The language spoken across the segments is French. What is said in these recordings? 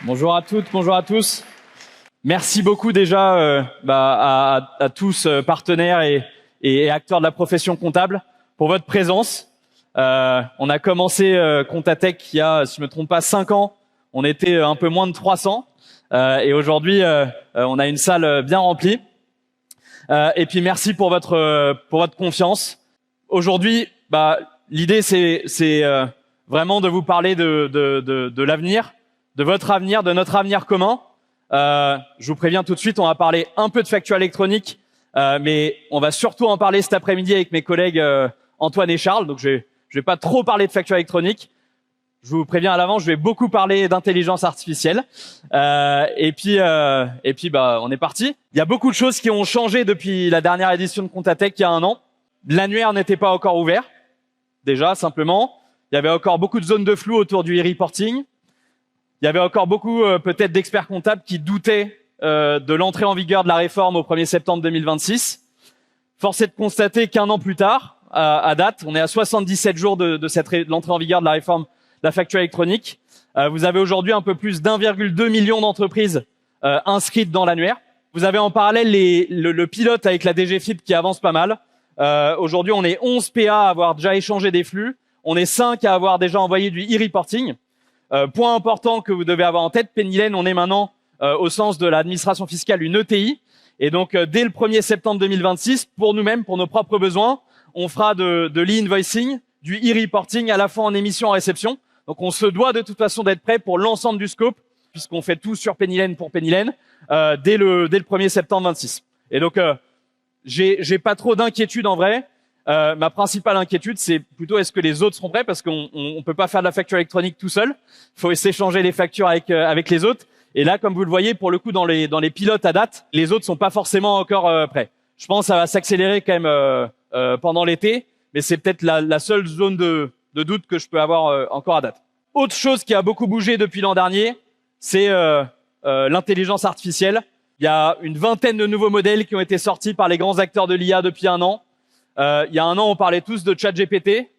Bonjour à toutes, bonjour à tous. Merci beaucoup déjà à tous partenaires et acteurs de la profession comptable pour votre présence. On a commencé Comptatech il y a, si je me trompe pas, 5 ans. On était un peu moins de 300 et aujourd'hui on a une salle bien remplie. Et puis merci pour votre confiance. Aujourd'hui, l'idée c'est vraiment de vous parler de l'avenir, de votre avenir, de notre avenir commun. Je vous préviens tout de suite, on va parler un peu de facture électronique, mais on va surtout en parler cet après-midi avec mes collègues Antoine et Charles. Donc je vais pas trop parler de facture électronique. Je vous préviens à l'avance, je vais beaucoup parler d'intelligence artificielle. Et puis on est parti. Il y a beaucoup de choses qui ont changé depuis la dernière édition de Comptatech il y a 1 an. L'annuaire n'était pas encore ouvert, déjà simplement. Il y avait encore beaucoup de zones de flou autour du e-reporting. Il y avait encore beaucoup peut-être d'experts comptables qui doutaient de l'entrée en vigueur de la réforme au 1er septembre 2026. Force est de constater qu'1 an plus tard, à date, on est à 77 jours de l'entrée en vigueur de la réforme de la facture électronique. Vous avez aujourd'hui un peu plus d'1,2 million d'entreprises inscrites dans l'annuaire. Vous avez en parallèle le pilote avec la DGFiP qui avance pas mal. Aujourd'hui, on est 11 PA à avoir déjà échangé des flux. On est 5 à avoir déjà envoyé du e-reporting. Point important que vous devez avoir en tête, Pennylen, on est maintenant au sens de l'administration fiscale une ETI. Et donc, dès le 1er septembre 2026, pour nous-mêmes, pour nos propres besoins, on fera de l'e-invoicing, du e-reporting à la fois en émission et en réception. Donc, on se doit de toute façon d'être prêt pour l'ensemble du scope, puisqu'on fait tout sur Pennylen pour Pennylen, dès le 1er septembre 26. Et donc, j'ai pas trop d'inquiétude en vrai. Ma principale inquiétude, c'est plutôt est-ce que les autres seront prêts, parce qu'on peut pas faire de la facture électronique tout seul. Il faut s'échanger les factures avec les autres. Et là, comme vous le voyez, pour le coup, dans les pilotes à date, les autres sont pas forcément encore prêts. Je pense que ça va s'accélérer quand même pendant l'été, mais c'est peut-être la seule zone de doute que je peux avoir encore à date. Autre chose qui a beaucoup bougé depuis l'an dernier, c'est l'intelligence artificielle. Il y a une vingtaine de nouveaux modèles qui ont été sortis par les grands acteurs de l'IA depuis 1 an. Il y a 1 an, on parlait tous de ChatGPT.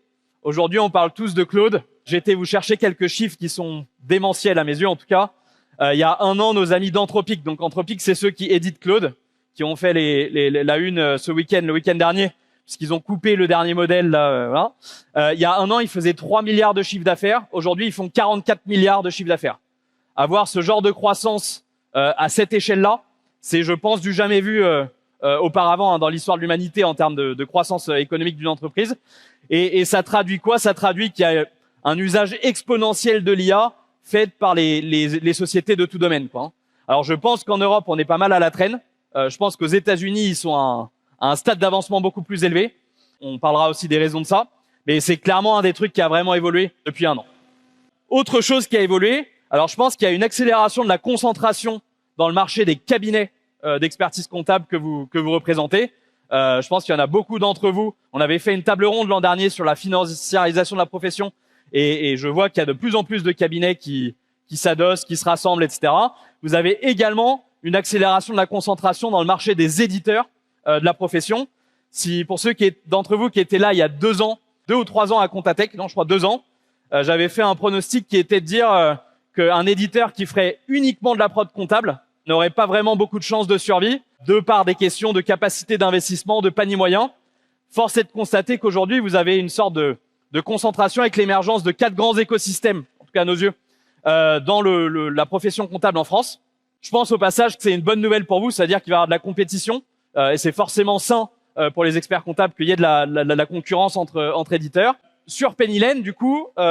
Aujourd'hui, on parle tous de Claude. J'ai été vous chercher quelques chiffres qui sont démentiels à mes yeux, en tout cas. Il y a 1 an, nos amis d'Anthropic. Donc, Anthropic, c'est ceux qui éditent Claude, qui ont fait la une ce week-end, le week-end dernier, puisqu'ils ont coupé le dernier modèle. Là, voilà. Il y a 1 an, ils faisaient 3 milliards de chiffre d'affaires. Aujourd'hui, ils font 44 milliards de chiffre d'affaires. Avoir ce genre de croissance à cette échelle-là, c'est, je pense, du jamais vu auparavant dans l'histoire de l'humanité en termes de croissance économique d'une entreprise. Et ça traduit quoi? Ça traduit qu'il y a un usage exponentiel de l'IA fait par les sociétés de tout domaine, quoi. Alors, je pense qu'en Europe, on est pas mal à la traîne. Je pense qu'aux États-Unis, ils sont à un stade d'avancement beaucoup plus élevé. On parlera aussi des raisons de ça. Mais c'est clairement un des trucs qui a vraiment évolué depuis 1 an. Autre chose qui a évolué, alors je pense qu'il y a une accélération de la concentration dans le marché des cabinets d'expertise comptable que vous représentez. Je pense qu'il y en a beaucoup d'entre vous. On avait fait une table ronde l'an dernier sur la financiarisation de la profession et je vois qu'il y a de plus en plus de cabinets qui s'adossent, qui se rassemblent, etc. Vous avez également une accélération de la concentration dans le marché des éditeurs de la profession. Si pour ceux d'entre vous qui étaient là il y a 2 ans, 2 ou 3 ans à Comptatech, non, je crois 2 ans, j'avais fait un pronostic qui était de dire qu'un éditeur qui ferait uniquement de la prod comptable n'aurait pas vraiment beaucoup de chances de survie, de par des questions de capacité d'investissement, de panier moyen. Force est de constater qu'aujourd'hui, vous avez une sorte de concentration avec l'émergence de 4 grands écosystèmes, en tout cas à nos yeux, dans la profession comptable en France. Je pense au passage que c'est une bonne nouvelle pour vous, c'est-à-dire qu'il va y avoir de la compétition, et c'est forcément sain pour les experts comptables qu'il y ait de la concurrence entre éditeurs. Sur Pennylen, du coup, on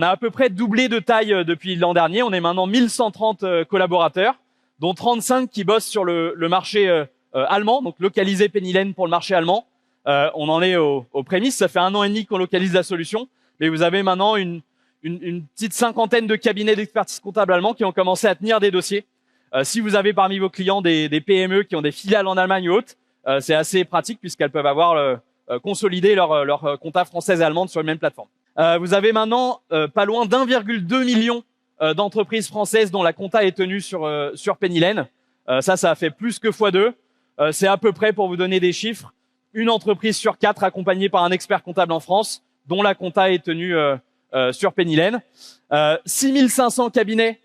a à peu près doublé de taille depuis l'an dernier. On est maintenant 1130 collaborateurs, dont 35 qui bossent sur le marché allemand, donc localiser Pennylen pour le marché allemand. On en est aux prémices, ça fait 1 an et demi qu'on localise la solution, mais vous avez maintenant une petite 50aine de cabinets d'expertise comptable allemands qui ont commencé à tenir des dossiers. Si vous avez parmi vos clients des PME qui ont des filiales en Allemagne ou autres, c'est assez pratique puisqu'elles peuvent avoir consolidé leur compta française et allemande sur une même plateforme. Vous avez maintenant pas loin d'1,2 million d'entreprises françaises dont la compta est tenue sur Pennylen. Ça a fait plus que x2. C'est à peu près, pour vous donner des chiffres, une entreprise sur 4 accompagnée par un expert comptable en France, dont la compta est tenue sur Pennylen. 6500 cabinets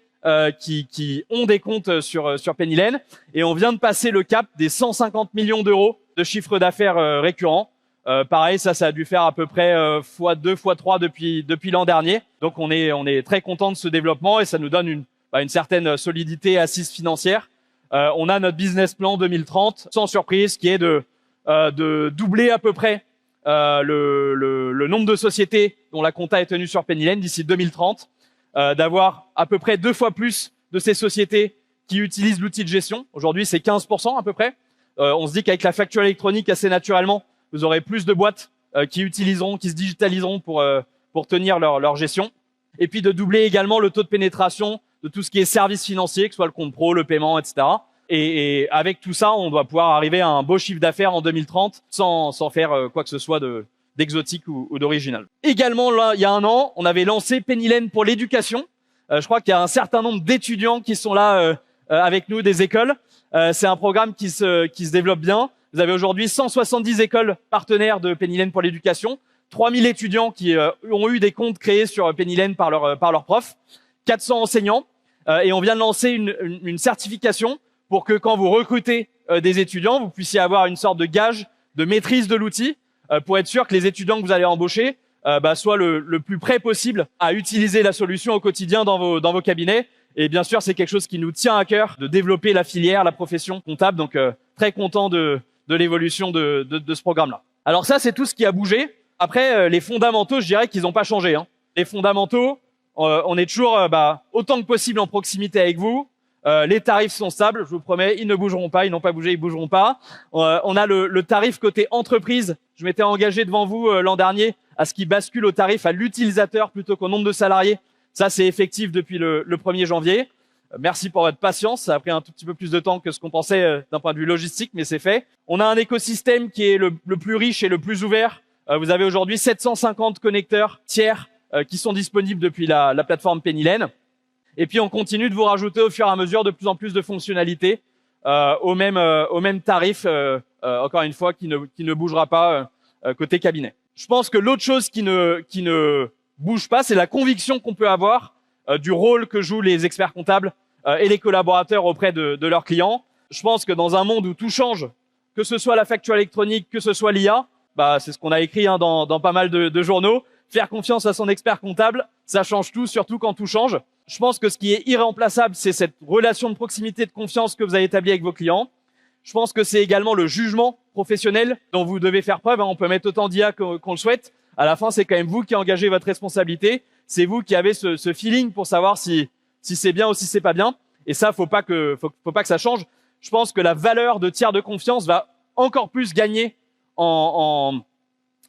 qui ont des comptes sur Pennylen, et on vient de passer le cap des 150 millions d'euros de chiffre d'affaires récurrent. Pareil, ça a dû faire à peu près x2, x3 depuis l'an dernier. Donc on est très content de ce développement et ça nous donne une certaine solidité assise financière. On a notre business plan 2030, sans surprise, qui est de doubler à peu près le nombre de sociétés dont la compta est tenue sur Pennylen d'ici 2030, d'avoir à peu près 2 fois plus de ces sociétés qui utilisent l'outil de gestion. Aujourd'hui, c'est 15% à peu près. On se dit qu'avec la facture électronique, assez naturellement, vous aurez plus de boîtes qui se digitaliseront pour tenir leur gestion. Et puis de doubler également le taux de pénétration de tout ce qui est services financiers, que ce soit le compte pro, le paiement, etc. Et avec tout ça, on doit pouvoir arriver à un beau chiffre d'affaires en 2030 sans faire quoi que ce soit d'exotique ou d'original. Également, là, il y a un an, on avait lancé Pennylen pour l'éducation. Je crois qu'il y a un certain nombre d'étudiants qui sont là avec nous des écoles. C'est un programme qui se développe bien. Vous avez aujourd'hui 170 écoles partenaires de Pennylen pour l'éducation, 3000 étudiants qui ont eu des comptes créés sur Pennylen par leurs profs, 400 enseignants, et on vient de lancer une certification pour que quand vous recrutez des étudiants, vous puissiez avoir une sorte de gage de maîtrise de l'outil pour être sûr que les étudiants que vous allez embaucher soient le plus près possible à utiliser la solution au quotidien dans vos cabinets. Et bien sûr, c'est quelque chose qui nous tient à cœur de développer la filière, la profession comptable. Donc, très content de l'évolution de ce programme-là. Alors ça, c'est tout ce qui a bougé. Après, les fondamentaux, je dirais qu'ils n'ont pas changé. Les fondamentaux, on est toujours autant que possible en proximité avec vous. Les tarifs sont stables, je vous promets, ils ne bougeront pas, ils n'ont pas bougé, ils bougeront pas. On a le tarif côté entreprise. Je m'étais engagé devant vous l'an dernier à ce qui bascule au tarif à l'utilisateur plutôt qu'au nombre de salariés. Ça, c'est effectif depuis le 1er janvier. Merci pour votre patience. Ça a pris un tout petit peu plus de temps que ce qu'on pensait d'un point de vue logistique, mais c'est fait. On a un écosystème qui est le plus riche et le plus ouvert. Vous avez aujourd'hui 750 connecteurs tiers qui sont disponibles depuis la plateforme Pennylen. Et puis, on continue de vous rajouter au fur et à mesure de plus en plus de fonctionnalités au même tarif, encore une fois, qui ne bougera pas côté cabinet. Je pense que l'autre chose qui ne bouge pas, c'est la conviction qu'on peut avoir du rôle que jouent les experts comptables et les collaborateurs auprès de leurs clients. Je pense que dans un monde où tout change, que ce soit la facture électronique, que ce soit l'IA, c'est ce qu'on a écrit dans pas mal de journaux. Faire confiance à son expert comptable, ça change tout, surtout quand tout change. Je pense que ce qui est irremplaçable, c'est cette relation de proximité, de confiance que vous avez établie avec vos clients. Je pense que c'est également le jugement professionnel dont vous devez faire preuve. On peut mettre autant d'IA qu'on le souhaite. À la fin, c'est quand même vous qui engagez votre responsabilité. C'est vous qui avez ce feeling pour savoir si c'est bien ou si c'est pas bien. Et ça, faut pas que ça change. Je pense que la valeur de tiers de confiance va encore plus gagner en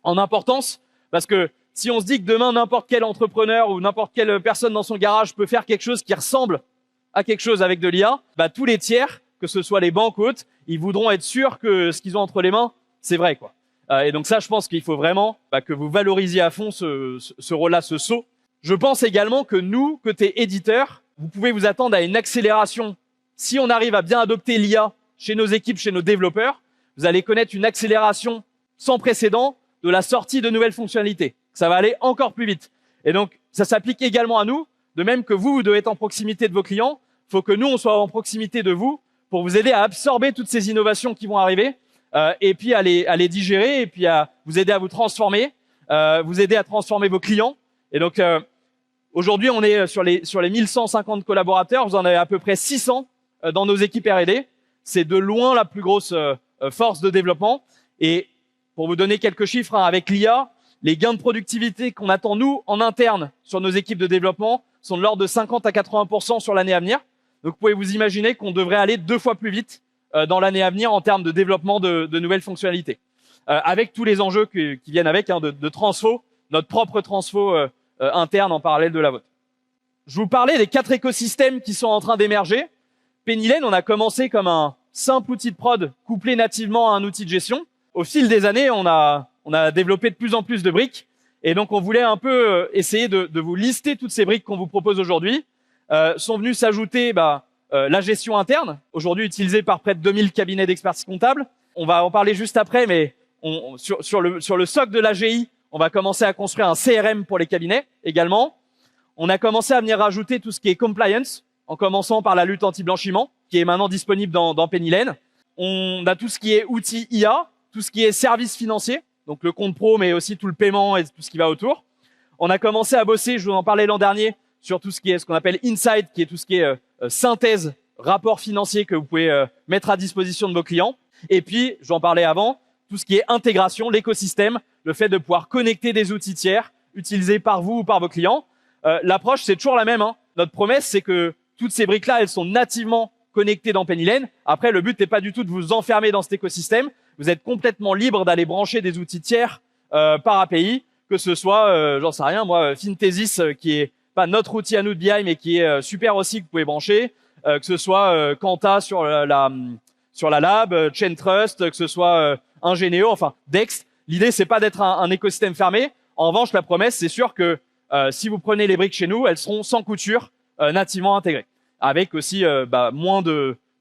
importance, parce que si on se dit que demain, n'importe quel entrepreneur ou n'importe quelle personne dans son garage peut faire quelque chose qui ressemble à quelque chose avec de l'IA, tous les tiers, que ce soit les banques ou autres, ils voudront être sûrs que ce qu'ils ont entre les mains, c'est vrai, quoi. Et donc ça, je pense qu'il faut vraiment que vous valorisiez à fond ce rôle-là, ce saut. Je pense également que nous, côté éditeur, vous pouvez vous attendre à une accélération. Si on arrive à bien adopter l'IA chez nos équipes, chez nos développeurs, vous allez connaître une accélération sans précédent de la sortie de nouvelles fonctionnalités. Ça va aller encore plus vite. Et donc, ça s'applique également à nous. De même que vous devez être en proximité de vos clients, il faut que nous, on soit en proximité de vous pour vous aider à absorber toutes ces innovations qui vont arriver et puis à les digérer et puis à vous aider à vous transformer, vous aider à transformer vos clients. Et donc, aujourd'hui, on est sur les 1150 collaborateurs. Vous en avez à peu près 600 dans nos équipes R&D. C'est de loin la plus grosse force de développement. Et pour vous donner quelques chiffres, avec l'IA, les gains de productivité qu'on attend, nous, en interne, sur nos équipes de développement, sont de l'ordre de 50 à 80% sur l'année à venir. Donc, vous pouvez vous imaginer qu'on devrait aller 2 fois plus vite dans l'année à venir en termes de développement de nouvelles fonctionnalités. Avec tous les enjeux qui viennent avec, de transfo, notre propre transfo interne en parallèle de la vôtre. Je vous parlais des 4 écosystèmes qui sont en train d'émerger. Pennylen, on a commencé comme un simple outil de prod couplé nativement à un outil de gestion. Au fil des années, on a développé de plus en plus de briques. Et donc, on voulait un peu essayer de vous lister toutes ces briques qu'on vous propose aujourd'hui. Sont venus s'ajouter la gestion interne, aujourd'hui utilisée par près de 2000 cabinets d'expertise comptable. On va en parler juste après, mais sur le socle de l'AGI, on va commencer à construire un CRM pour les cabinets également. On a commencé à venir rajouter tout ce qui est compliance en commençant par la lutte anti-blanchiment, qui est maintenant disponible dans Penny Lane. On a tout ce qui est outils IA, tout ce qui est services financiers, donc le compte pro, mais aussi tout le paiement et tout ce qui va autour. On a commencé à bosser, je vous en parlais l'an dernier, sur tout ce qui est ce qu'on appelle Insight, qui est tout ce qui est synthèse, rapport financier que vous pouvez mettre à disposition de vos clients. Et puis, j'en parlais avant, tout ce qui est intégration, l'écosystème, le fait de pouvoir connecter des outils tiers utilisés par vous ou par vos clients. L'approche, c'est toujours la même. Notre promesse, c'est que toutes ces briques-là, elles sont nativement connectées dans Penny Lane. Après, le but n'est pas du tout de vous enfermer dans cet écosystème. Vous êtes complètement libre d'aller brancher des outils tiers par API, que ce soit, j'en sais rien, moi, Finthesis, qui est pas notre outil à nous de BI, mais qui est super aussi, que vous pouvez brancher, que ce soit Quanta sur la lab, Chaintrust, que ce soit Ingénéo, enfin Dex. L'idée, c'est pas d'être un écosystème fermé. En revanche, la promesse, c'est sûr que si vous prenez les briques chez nous, elles seront sans couture, nativement intégrées, avec aussi moins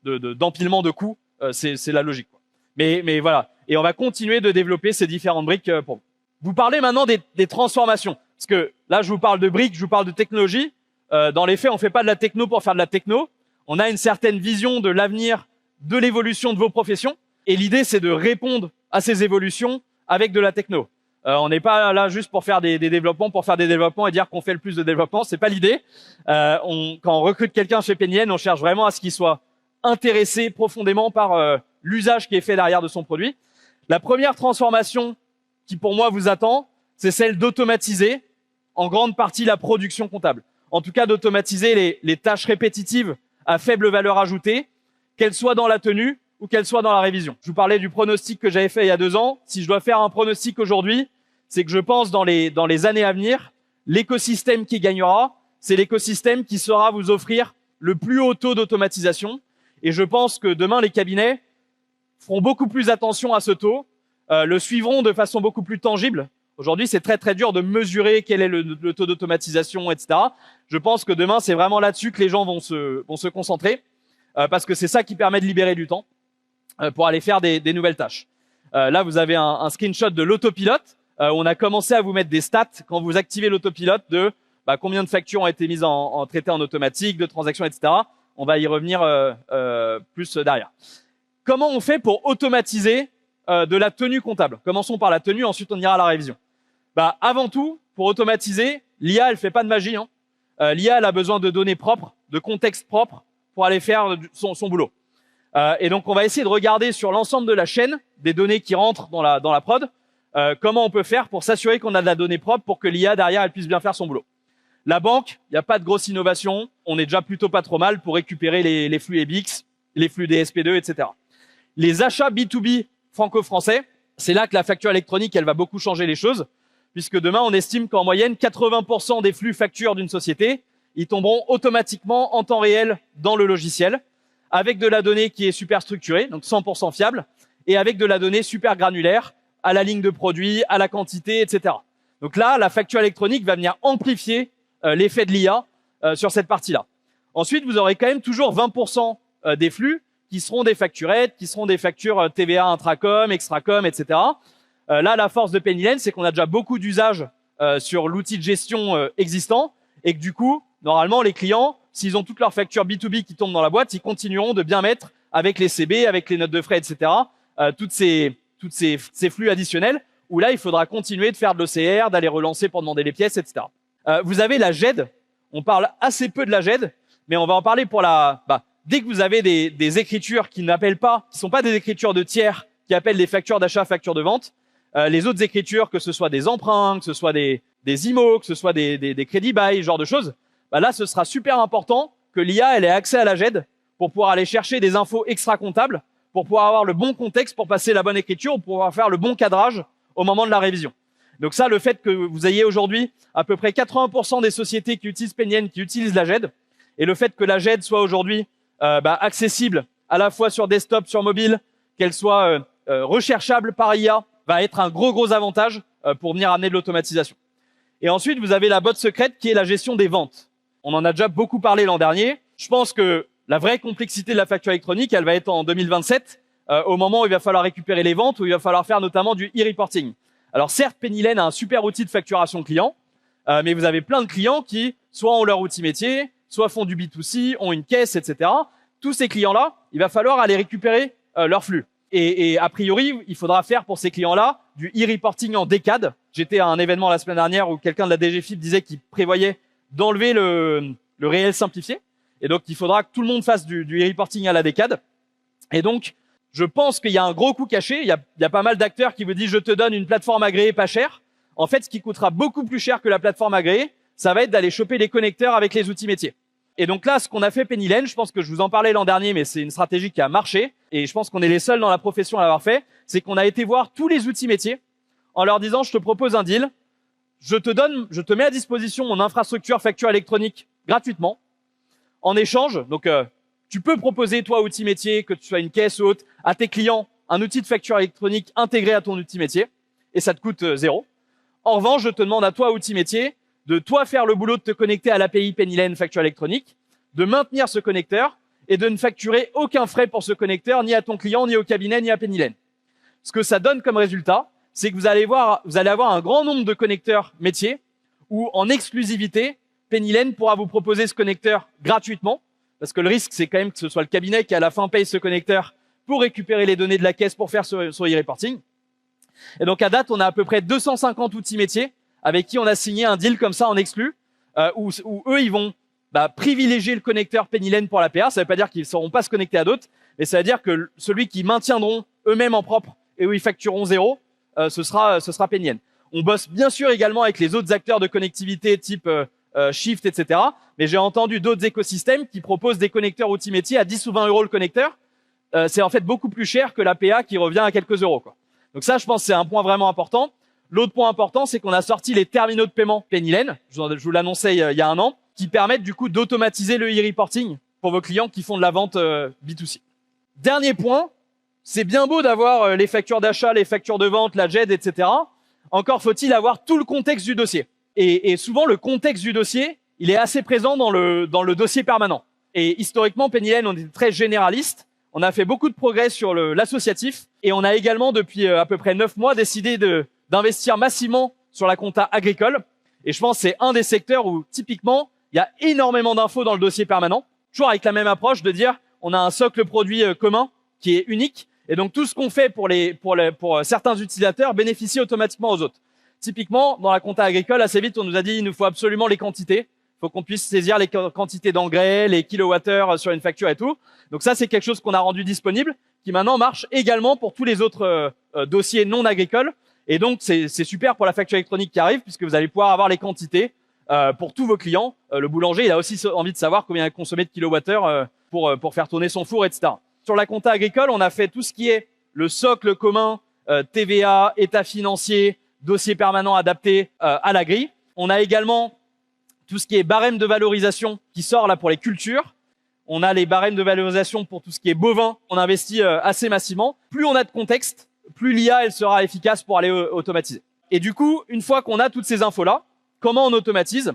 d'empilement de coûts. C'est la logique, quoi. Mais voilà. Et on va continuer de développer ces différentes briques pour vous. Vous parlez maintenant des transformations. Parce que là, je vous parle de briques, je vous parle de technologie. Dans les faits, on fait pas de la techno pour faire de la techno. On a une certaine vision de l'avenir, de l'évolution de vos professions. Et l'idée, c'est de répondre à ces évolutions avec de la techno. On n'est pas là juste pour faire des développements, pour faire des développements et dire qu'on fait le plus de développement. C'est pas l'idée. Quand on recrute quelqu'un chez Penny Lane, on cherche vraiment à ce qu'il soit intéressé profondément par l'usage qui est fait derrière de son produit. La première transformation qui, pour moi, vous attend, c'est celle d'automatiser en grande partie la production comptable. En tout cas, d'automatiser les tâches répétitives à faible valeur ajoutée, qu'elles soient dans la tenue ou qu'elles soient dans la révision. Je vous parlais du pronostic que j'avais fait il y a 2 ans. Si je dois faire un pronostic aujourd'hui, c'est que je pense dans les années à venir, l'écosystème qui gagnera, c'est l'écosystème qui saura vous offrir le plus haut taux d'automatisation. Et je pense que demain, les cabinets feront beaucoup plus attention à ce taux, le suivront de façon beaucoup plus tangible. Aujourd'hui, c'est très très dur de mesurer quel est le taux d'automatisation, etc. Je pense que demain, c'est vraiment là-dessus que les gens vont se concentrer, parce que c'est ça qui permet de libérer du temps pour aller faire des nouvelles tâches. Là, vous avez un screenshot de l'autopilote. On a commencé à vous mettre des stats quand vous activez l'autopilote de combien de factures ont été mises traitées en automatique, de transactions, etc. On va y revenir plus derrière. Comment on fait pour automatiser de la tenue comptable? Commençons par la tenue, ensuite on ira à la révision. Avant tout, pour automatiser, l'IA, elle fait pas de magie. L'IA, elle a besoin de données propres, de contexte propre pour aller faire son boulot. Et donc, on va essayer de regarder sur l'ensemble de la chaîne des données qui rentrent dans la prod, comment on peut faire pour s'assurer qu'on a de la donnée propre pour que l'IA, derrière, elle puisse bien faire son boulot. La banque, il n'y a pas de grosse innovation. On est déjà plutôt pas trop mal pour récupérer les flux EBIX, les flux DSP2, etc. Les achats B2B franco-français, c'est là que la facture électronique, elle va beaucoup changer les choses, puisque demain, on estime qu'en moyenne, 80% des flux factures d'une société, ils tomberont automatiquement en temps réel dans le logiciel, avec de la donnée qui est super structurée, donc 100% fiable, et avec de la donnée super granulaire, à la ligne de produit, à la quantité, etc. Donc là, la facture électronique va venir amplifier l'effet de l'IA sur cette partie-là. Ensuite, vous aurez quand même toujours 20% des flux qui seront des facturettes, qui seront des factures TVA intracom, extracom, etc. Là, la force de Penny Lane, c'est qu'on a déjà beaucoup d'usages sur l'outil de gestion existant, et que du coup, normalement, les clients, s'ils ont toutes leurs factures B2B qui tombent dans la boîte, ils continueront de bien mettre avec les CB, avec les notes de frais, etc., toutes ces flux additionnels, où là, il faudra continuer de faire de l'OCR, d'aller relancer pour demander les pièces, etc. Vous avez la GED. On parle assez peu de la GED, mais on va en parler pour dès que vous avez des écritures qui sont pas des écritures de tiers, qui appellent des factures d'achat, factures de vente, les autres écritures, que ce soit des emprunts, que ce soit des IMO, que ce soit des crédits bail, genre de choses, là, ce sera super important que l'IA, elle ait accès à la GED pour pouvoir aller chercher des infos extra-comptables, pour pouvoir avoir le bon contexte pour passer la bonne écriture, pour pouvoir faire le bon cadrage au moment de la révision. Donc ça, le fait que vous ayez aujourd'hui à peu près 80% des sociétés qui utilisent Penny Lane qui utilisent la GED, et le fait que la GED soit aujourd'hui accessible à la fois sur desktop, sur mobile, qu'elle soit recherchable par IA, va être un gros avantage pour venir amener de l'automatisation. Et ensuite, vous avez la botte secrète qui est la gestion des ventes. On en a déjà beaucoup parlé l'an dernier. Je pense que la vraie complexité de la facture électronique, elle va être en 2027, au moment où il va falloir récupérer les ventes, où il va falloir faire notamment du e-reporting. Alors certes, Penny Lane a un super outil de facturation client, mais vous avez plein de clients qui soit ont leur outil métier, soit font du B2C, ont une caisse, etc. Tous ces clients-là, il va falloir aller récupérer leur flux. Et a priori, il faudra faire pour ces clients-là du e-reporting en décade. J'étais à un événement la semaine dernière où quelqu'un de la DGFiP disait qu'il prévoyait d'enlever le réel simplifié. Et donc, il faudra que tout le monde fasse du e-reporting à la décade. Et donc, je pense qu'il y a un gros coup caché. Il y a pas mal d'acteurs qui vous disent « je te donne une plateforme agréée pas chère ». En fait, ce qui coûtera beaucoup plus cher que la plateforme agréée, ça va être d'aller choper les connecteurs avec les outils métiers. Et donc là, ce qu'on a fait Pennylen, je pense que je vous en parlais l'an dernier, mais c'est une stratégie qui a marché. Et je pense qu'on est les seuls dans la profession à l'avoir fait. C'est qu'on a été voir tous les outils métiers en leur disant « je te propose un deal, je te mets à disposition mon infrastructure facture électronique gratuitement. En échange, donc tu peux proposer, toi, outil métier, que tu sois une caisse ou autre, à tes clients, un outil de facture électronique intégré à ton outil métier, et ça te coûte 0. En revanche, je te demande à toi, outil métier, de toi faire le boulot de te connecter à l'API Pennylen facture électronique, de maintenir ce connecteur et de ne facturer aucun frais pour ce connecteur, ni à ton client, ni au cabinet, ni à Pennylen. Ce que ça donne comme résultat, c'est que vous allez avoir un grand nombre de connecteurs métiers où, en exclusivité, Pennylen pourra vous proposer ce connecteur gratuitement, parce que le risque, c'est quand même que ce soit le cabinet qui, à la fin, paye ce connecteur pour récupérer les données de la caisse pour faire son e-reporting. Et donc, à date, on a à peu près 250 outils métiers avec qui on a signé un deal comme ça en exclu, où eux, ils vont privilégier le connecteur Pennylen pour l'APA. Ça ne veut pas dire qu'ils ne sauront pas se connecter à d'autres, mais ça veut dire que celui qui maintiendront eux-mêmes en propre et où ils factureront 0, ce sera Pennylen. On bosse bien sûr également avec les autres acteurs de connectivité type Shift, etc. Mais j'ai entendu d'autres écosystèmes qui proposent des connecteurs outils métiers à 10 ou 20 euros le connecteur. C'est en fait beaucoup plus cher que l'APA qui revient à quelques euros, quoi. Donc ça, je pense, c'est un point vraiment important. L'autre point important, c'est qu'on a sorti les terminaux de paiement Pennylen, je vous l'annonçais il y a un an, qui permettent du coup d'automatiser le e-reporting pour vos clients qui font de la vente B2C. Dernier point, c'est bien beau d'avoir les factures d'achat, les factures de vente, la JED, etc. Encore faut-il avoir tout le contexte du dossier. Et souvent, le contexte du dossier, il est assez présent dans le dossier permanent. Et historiquement, Pennylen, on est très généraliste. On a fait beaucoup de progrès sur l'associatif. Et on a également, depuis à peu près 9 mois, décidé d'investir massivement sur la compta agricole. Et je pense que c'est un des secteurs où, typiquement, il y a énormément d'infos dans le dossier permanent. Toujours avec la même approche de dire, on a un socle produit commun qui est unique. Et donc, tout ce qu'on fait pour certains utilisateurs bénéficie automatiquement aux autres. Typiquement, dans la compta agricole, assez vite, on nous a dit, il nous faut absolument les quantités. Il faut qu'on puisse saisir les quantités d'engrais, les kilowattheures sur une facture et tout. Donc ça, c'est quelque chose qu'on a rendu disponible, qui maintenant marche également pour tous les autres dossiers non agricoles. Et donc, c'est super pour la facture électronique qui arrive, puisque vous allez pouvoir avoir les quantités pour tous vos clients. Le boulanger, il a aussi envie de savoir combien il a consommé de kilowattheures pour faire tourner son four, etc. Sur la compta agricole, on a fait tout ce qui est le socle commun, TVA, état financier, dossier permanent adapté à la grille. On a également tout ce qui est barème de valorisation qui sort là pour les cultures. On a les barèmes de valorisation pour tout ce qui est bovin. On investit assez massivement. Plus on a de contexte, plus l'IA elle sera efficace pour aller automatiser. Et du coup, une fois qu'on a toutes ces infos-là, comment on automatise?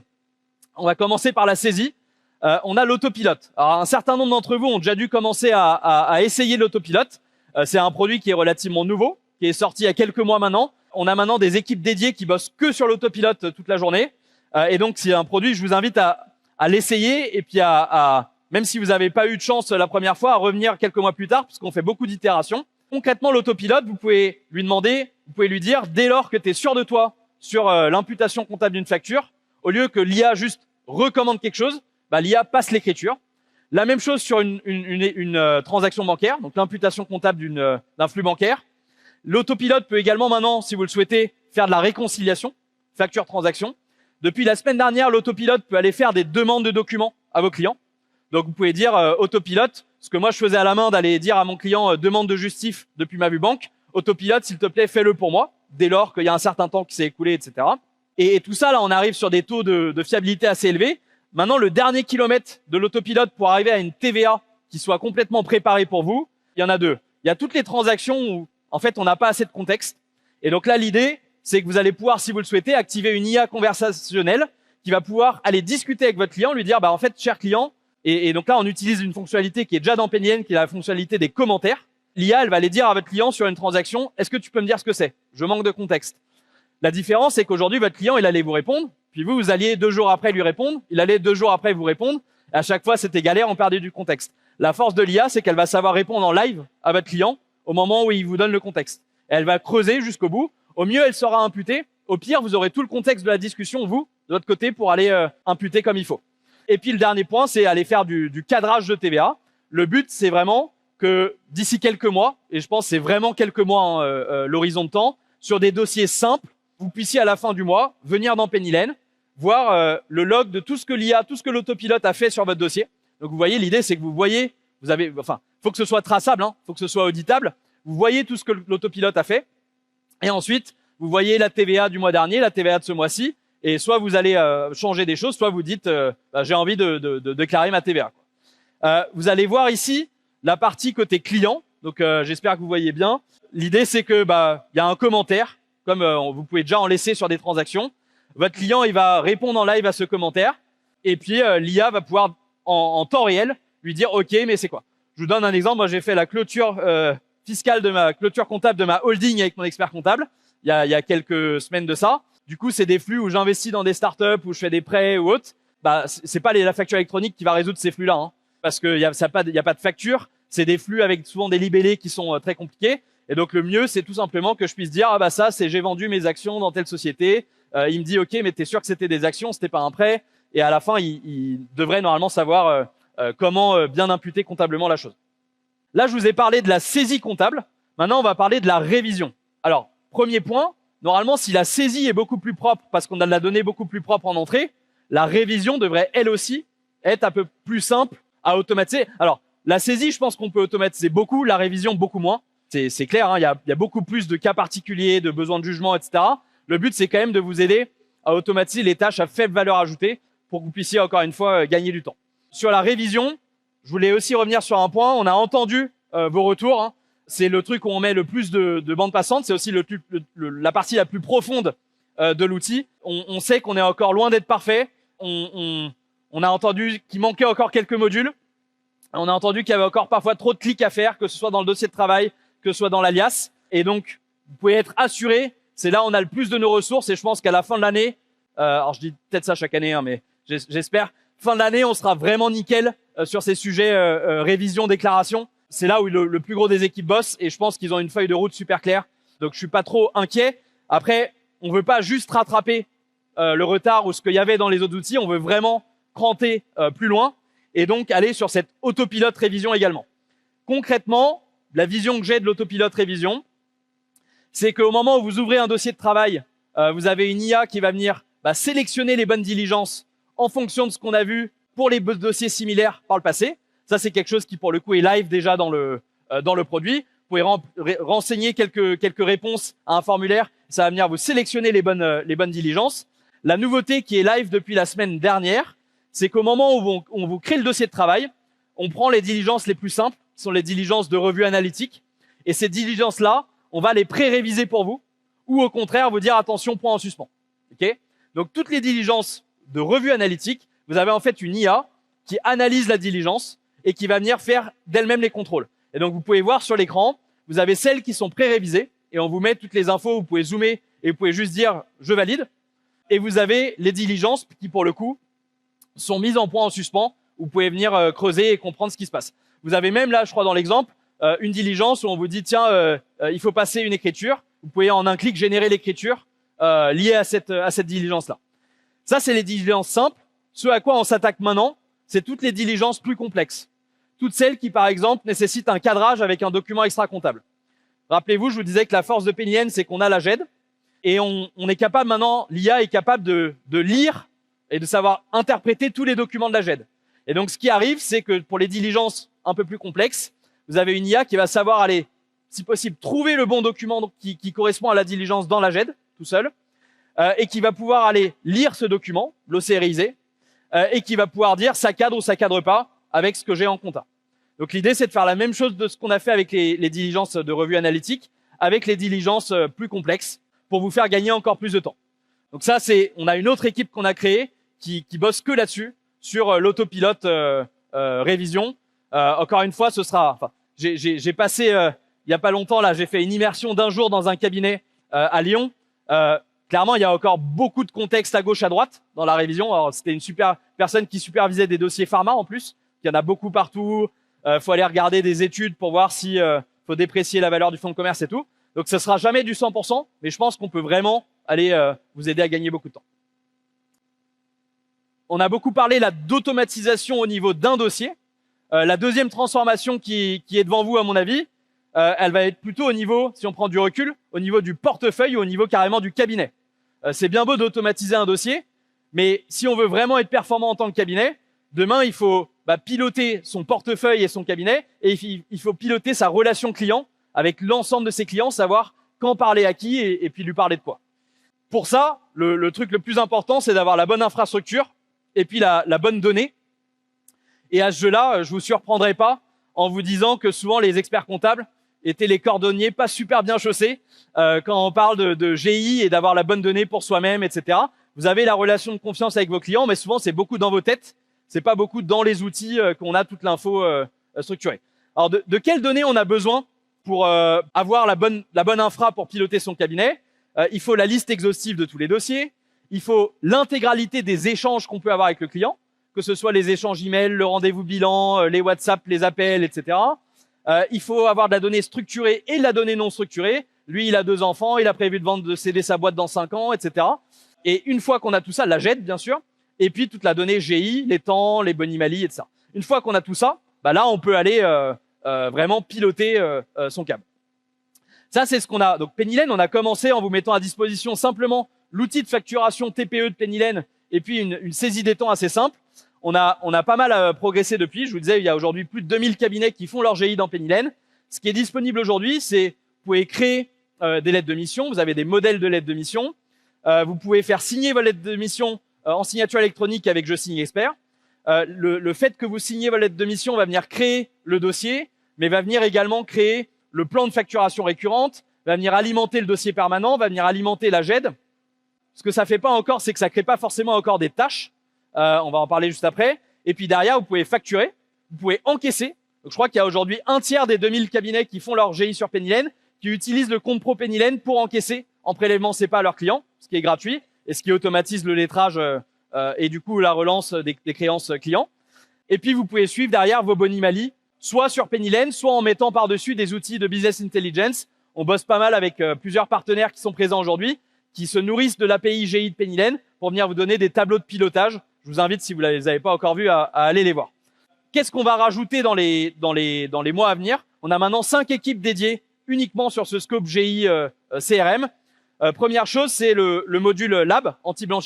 On va commencer par la saisie. On a l'autopilote. Alors, un certain nombre d'entre vous ont déjà dû commencer à essayer l'autopilote. C'est un produit qui est relativement nouveau, qui est sorti il y a quelques mois maintenant. On a maintenant des équipes dédiées qui bossent que sur l'autopilote toute la journée. Et donc, c'est un produit, je vous invite à l'essayer et puis même si vous n'avez pas eu de chance la première fois, à revenir quelques mois plus tard, puisqu'on fait beaucoup d'itérations. Concrètement, l'autopilote, vous pouvez lui demander, vous pouvez lui dire, dès lors que tu es sûr de toi sur l'imputation comptable d'une facture, au lieu que l'IA juste recommande quelque chose, l'IA passe l'écriture. La même chose sur une transaction bancaire, donc l'imputation comptable d'un flux bancaire. L'autopilote peut également maintenant, si vous le souhaitez, faire de la réconciliation, facture-transaction. Depuis la semaine dernière, l'autopilote peut aller faire des demandes de documents à vos clients. Donc, vous pouvez dire autopilote, ce que moi je faisais à la main d'aller dire à mon client demande de justif depuis ma vue banque. Autopilote, s'il te plaît, fais-le pour moi, dès lors qu'il y a un certain temps qui s'est écoulé, etc. Et tout ça, là, on arrive sur des taux de fiabilité assez élevés. Maintenant, le dernier kilomètre de l'autopilote pour arriver à une TVA qui soit complètement préparée pour vous, il y en a deux. Il y a toutes les transactions où, en fait, on n'a pas assez de contexte. Et donc là, l'idée, c'est que vous allez pouvoir, si vous le souhaitez, activer une IA conversationnelle qui va pouvoir aller discuter avec votre client, lui dire, en fait, cher client, et donc là, on utilise une fonctionnalité qui est déjà dans Pennylen, qui est la fonctionnalité des commentaires. L'IA, elle va aller dire à votre client sur une transaction, est-ce que tu peux me dire ce que c'est? Je manque de contexte. La différence, c'est qu'aujourd'hui, votre client, il allait vous répondre, puis vous alliez 2 jours après lui répondre, il allait 2 jours après vous répondre, À chaque fois, c'était galère, on perdait du contexte. La force de l'IA, c'est qu'elle va savoir répondre en live à votre client au moment où il vous donne le contexte. Et elle va creuser jusqu'au bout. Au mieux, elle sera imputée. Au pire, vous aurez tout le contexte de la discussion, vous, de votre côté, pour aller imputer comme il faut. Et puis, le dernier point, c'est aller faire du cadrage de TVA. Le but, c'est vraiment que d'ici quelques mois, et je pense que c'est vraiment quelques mois l'horizon de temps, sur des dossiers simples, vous puissiez à la fin du mois venir dans Pennylen, voir le log de tout ce que l'IA, tout ce que l'autopilote a fait sur votre dossier. Donc vous voyez, l'idée c'est que vous voyez, faut que ce soit traçable, faut que ce soit auditable. Vous voyez tout ce que l'autopilote a fait, et ensuite vous voyez la TVA du mois dernier, la TVA de ce mois-ci, et soit vous allez changer des choses, soit vous dites j'ai envie de déclarer ma TVA. Vous allez voir ici la partie côté client. Donc j'espère que vous voyez bien. L'idée c'est que il y a un commentaire, comme vous pouvez déjà en laisser sur des transactions. Votre client il va répondre en live à ce commentaire, et puis l'IA va pouvoir en temps réel lui dire OK, mais c'est quoi? Je vous donne un exemple. Moi j'ai fait la clôture fiscale de ma clôture comptable de ma holding avec mon expert comptable il y a quelques semaines de ça. Du coup c'est des flux où j'investis dans des startups, où je fais des prêts ou autres. C'est pas la facture électronique qui va résoudre ces flux-là, parce que y a pas de facture. C'est des flux avec souvent des libellés qui sont très compliqués. Et donc le mieux, c'est tout simplement que je puisse dire ça, c'est j'ai vendu mes actions dans telle société. Il me dit OK, mais t'es sûr que c'était des actions, c'était pas un prêt. Et à la fin, il devrait normalement savoir comment bien imputer comptablement la chose. Là, je vous ai parlé de la saisie comptable. Maintenant, on va parler de la révision. Alors, premier point, normalement, si la saisie est beaucoup plus propre parce qu'on a de la donnée beaucoup plus propre en entrée, la révision devrait elle aussi être un peu plus simple à automatiser. Alors, la saisie, je pense qu'on peut automatiser beaucoup, la révision beaucoup moins. C'est clair, il y a beaucoup plus de cas particuliers, de besoins de jugement, etc. Le but, c'est quand même de vous aider à automatiser les tâches à faible valeur ajoutée pour que vous puissiez, encore une fois, gagner du temps. Sur la révision, je voulais aussi revenir sur un point. On a entendu vos retours. C'est le truc où on met le plus de bandes passantes. C'est aussi la partie la plus profonde de l'outil. On sait qu'on est encore loin d'être parfait. On a entendu qu'il manquait encore quelques modules. On a entendu qu'il y avait encore parfois trop de clics à faire, que ce soit dans le dossier de travail, que ce soit dans l'alias. Et donc, vous pouvez être assuré, c'est là où on a le plus de nos ressources. Et je pense qu'à la fin de l'année, alors je dis peut-être ça chaque année, mais j'espère, fin de l'année, on sera vraiment nickel sur ces sujets révision, déclaration. C'est là où le plus gros des équipes bossent. Et je pense qu'ils ont une feuille de route super claire. Donc, je suis pas trop inquiet. Après, on veut pas juste rattraper le retard ou ce qu'il y avait dans les autres outils. On veut vraiment cranter plus loin. Et donc, aller sur cette autopilote révision également. Concrètement, la vision que j'ai de l'autopilote révision, c'est qu'au moment où vous ouvrez un dossier de travail, vous avez une IA qui va venir sélectionner les bonnes diligences en fonction de ce qu'on a vu pour les dossiers similaires par le passé. Ça, c'est quelque chose qui, pour le coup, est live déjà dans le produit. Vous pouvez renseigner quelques réponses à un formulaire. Ça va venir vous sélectionner les bonnes diligences. La nouveauté qui est live depuis la semaine dernière, c'est qu'au moment où on vous crée le dossier de travail, on prend les diligences les plus simples, qui sont les diligences de revue analytique. Et ces diligences-là, on va les pré-réviser pour vous, ou au contraire, vous dire attention, point en suspens. Okay ? Donc, toutes les diligences de revue analytique, vous avez en fait une IA qui analyse la diligence et qui va venir faire d'elle-même les contrôles. Et donc, vous pouvez voir sur l'écran, vous avez celles qui sont pré-révisées et on vous met toutes les infos, vous pouvez zoomer et vous pouvez juste dire « je valide ». Et vous avez les diligences qui, pour le coup, sont mises en point en suspens. Vous pouvez venir creuser et comprendre ce qui se passe. Vous avez même là, je crois, dans l'exemple, une diligence où on vous dit tiens, il faut passer une écriture. Vous pouvez en un clic générer l'écriture liée à cette diligence-là. Ça, c'est les diligences simples. Ce à quoi on s'attaque maintenant, c'est toutes les diligences plus complexes. Toutes celles qui, par exemple, nécessitent un cadrage avec un document extra-comptable. Rappelez-vous, je vous disais que la force de Pennylen, c'est qu'on a la GED. Et on est capable maintenant, l'IA est capable de lire et de savoir interpréter tous les documents de la GED. Et donc, ce qui arrive, c'est que pour les diligences un peu plus complexes, vous avez une IA qui va savoir aller, si possible, trouver le bon document qui correspond à la diligence dans la GED, tout seul, et qui va pouvoir aller lire ce document, l'OCRiser, et qui va pouvoir dire ça cadre ou ça cadre pas avec ce que j'ai en compta. Donc, l'idée, c'est de faire la même chose de ce qu'on a fait avec les diligences de revue analytique, avec les diligences plus complexes, pour vous faire gagner encore plus de temps. Donc ça, on a une autre équipe qu'on a créée qui bosse que là-dessus, sur l'autopilote révision. Encore une fois, j'ai passé il y a pas longtemps là, j'ai fait une immersion d'1 jour dans un cabinet à Lyon. Clairement, il y a encore beaucoup de contexte à gauche, à droite dans la révision. Alors, c'était une super personne qui supervisait des dossiers pharma en plus. Il y en a beaucoup partout. Faut aller regarder des études pour voir si faut déprécier la valeur du fonds de commerce et tout. Donc, ce sera jamais du 100%, mais je pense qu'on peut vraiment aller vous aider à gagner beaucoup de temps. On a beaucoup parlé là d'automatisation au niveau d'un dossier. La deuxième transformation qui est devant vous, à mon avis, elle va être plutôt au niveau, si on prend du recul, au niveau du portefeuille ou au niveau carrément du cabinet. C'est bien beau d'automatiser un dossier, mais si on veut vraiment être performant en tant que cabinet, demain, il faut piloter son portefeuille et son cabinet, et il faut piloter sa relation client avec l'ensemble de ses clients, savoir quand parler à qui et puis lui parler de quoi. Pour ça, le truc le plus important, c'est d'avoir la bonne infrastructure et puis la bonne donnée. Et à ce jeu-là, je vous surprendrai pas en vous disant que souvent les experts comptables étaient les cordonniers pas super bien chaussés quand on parle de GI et d'avoir la bonne donnée pour soi-même, etc. Vous avez la relation de confiance avec vos clients, mais souvent c'est beaucoup dans vos têtes, c'est pas beaucoup dans les outils qu'on a toute l'info structurée. Alors de quelles données on a besoin pour avoir la bonne infra pour piloter son cabinet? Il faut la liste exhaustive de tous les dossiers, il faut l'intégralité des échanges qu'on peut avoir avec le client, que ce soit les échanges email, le rendez-vous bilan, les WhatsApp, les appels, etc. Il faut avoir de la donnée structurée et de la donnée non structurée. Lui, il a 2 enfants, il a prévu de céder sa boîte dans 5 ans, etc. Et une fois qu'on a tout ça, la GED, bien sûr, et puis toute la donnée GI, les temps, les Bonimali, etc. Une fois qu'on a tout ça, là, on peut aller vraiment piloter son câble. Ça, c'est ce qu'on a. Donc, Pennylen, on a commencé en vous mettant à disposition simplement l'outil de facturation TPE de Pennylen et puis une saisie des temps assez simple. On a pas mal progressé depuis. Je vous disais, il y a aujourd'hui plus de 2000 cabinets qui font leur GI dans Pennylen. Ce qui est disponible aujourd'hui, c'est vous pouvez créer des lettres de mission. Vous avez des modèles de lettres de mission. Vous pouvez faire signer vos lettres de mission en signature électronique avec Je signe expert. Le fait que vous signez vos lettres de mission va venir créer le dossier, mais va venir également créer le plan de facturation récurrente, va venir alimenter le dossier permanent, va venir alimenter la GED. Ce que ça fait pas encore, c'est que ça crée pas forcément encore des tâches. On va en parler juste après. Et puis derrière, vous pouvez facturer, vous pouvez encaisser. Donc, je crois qu'il y a aujourd'hui 1/3 des 2000 cabinets qui font leur GI sur Pennylen, qui utilisent le compte pro Pennylen pour encaisser en prélèvement CEPA à leurs clients, ce qui est gratuit et ce qui automatise le lettrage et du coup la relance des créances clients. Et puis vous pouvez suivre derrière vos Bonimali, soit sur Pennylen, soit en mettant par-dessus des outils de business intelligence. On bosse pas mal avec plusieurs partenaires qui sont présents aujourd'hui, qui se nourrissent de l'API GI de Pennylen pour venir vous donner des tableaux de pilotage. Je vous invite, si vous ne les avez pas encore vus, à aller les voir. Qu'est-ce qu'on va rajouter dans les mois à venir? On a maintenant 5 équipes dédiées uniquement sur ce scope GI CRM. Première chose, c'est le module Lab,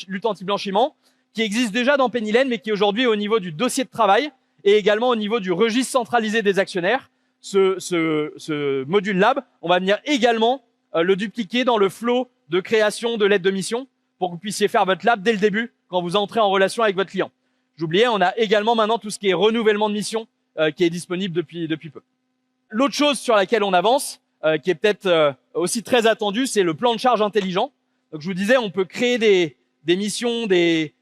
lutte anti-blanchiment, qui existe déjà dans Pennylen, mais qui aujourd'hui est au niveau du dossier de travail et également au niveau du registre centralisé des actionnaires. Ce module Lab, on va venir également le dupliquer dans le flow de création de lettres de mission pour que vous puissiez faire votre Lab dès le début quand vous entrez en relation avec votre client. J'oubliais, on a également maintenant tout ce qui est renouvellement de mission qui est disponible depuis peu. L'autre chose sur laquelle on avance, qui est peut-être aussi très attendue, c'est le plan de charge intelligent. Donc je vous disais, on peut créer des missions, des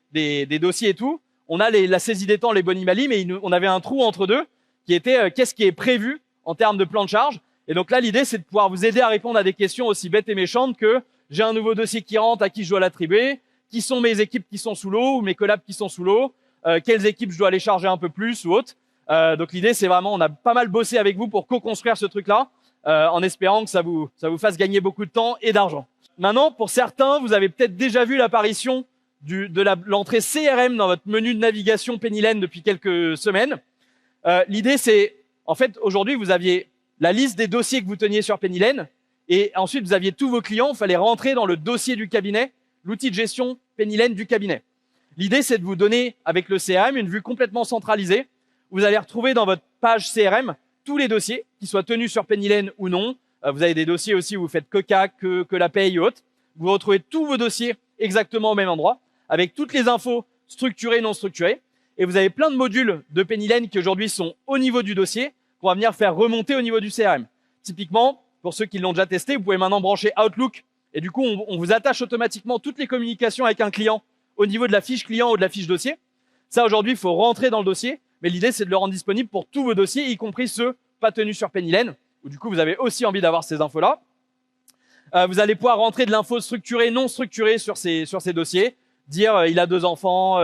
dossiers et tout. On a la saisie des temps, les Bonimali, mais on avait un trou entre deux qui était qu'est-ce qui est prévu en termes de plan de charge. Et donc là, l'idée, c'est de pouvoir vous aider à répondre à des questions aussi bêtes et méchantes que j'ai un nouveau dossier qui rentre, à qui je dois l'attribuer, qui sont mes équipes qui sont sous l'eau ou mes collabs qui sont sous l'eau, quelles équipes je dois aller charger un peu plus ou autre. Donc l'idée, c'est vraiment, on a pas mal bossé avec vous pour co-construire ce truc-là, en espérant que ça vous fasse gagner beaucoup de temps et d'argent. Maintenant, pour certains, vous avez peut-être déjà vu l'apparition de l'entrée CRM dans votre menu de navigation Pennylen depuis quelques semaines. L'idée, c'est, en fait, aujourd'hui, vous aviez la liste des dossiers que vous teniez sur Pennylen, et ensuite, vous aviez tous vos clients, il fallait rentrer dans le dossier du cabinet, l'outil de gestion Pennylen du cabinet. L'idée, c'est de vous donner, avec le CRM, une vue complètement centralisée. Vous allez retrouver dans votre page CRM tous les dossiers, qu'ils soient tenus sur Pennylen ou non. Vous avez des dossiers aussi où vous faites que CAC, que la paye ou autre. Vous retrouvez tous vos dossiers exactement au même endroit, avec toutes les infos structurées et non structurées. Et vous avez plein de modules de Pennylen qui aujourd'hui sont au niveau du dossier, qu'on va venir faire remonter au niveau du CRM. Typiquement, pour ceux qui l'ont déjà testé, vous pouvez maintenant brancher Outlook. Et du coup, on vous attache automatiquement toutes les communications avec un client au niveau de la fiche client ou de la fiche dossier. Ça, aujourd'hui, il faut rentrer dans le dossier. Mais l'idée, c'est de le rendre disponible pour tous vos dossiers, y compris ceux pas tenus sur Pennylen, où du coup, vous avez aussi envie d'avoir ces infos-là. Vous allez pouvoir rentrer de l'info structurée, non structurée sur ces dossiers, dire il a 2 enfants,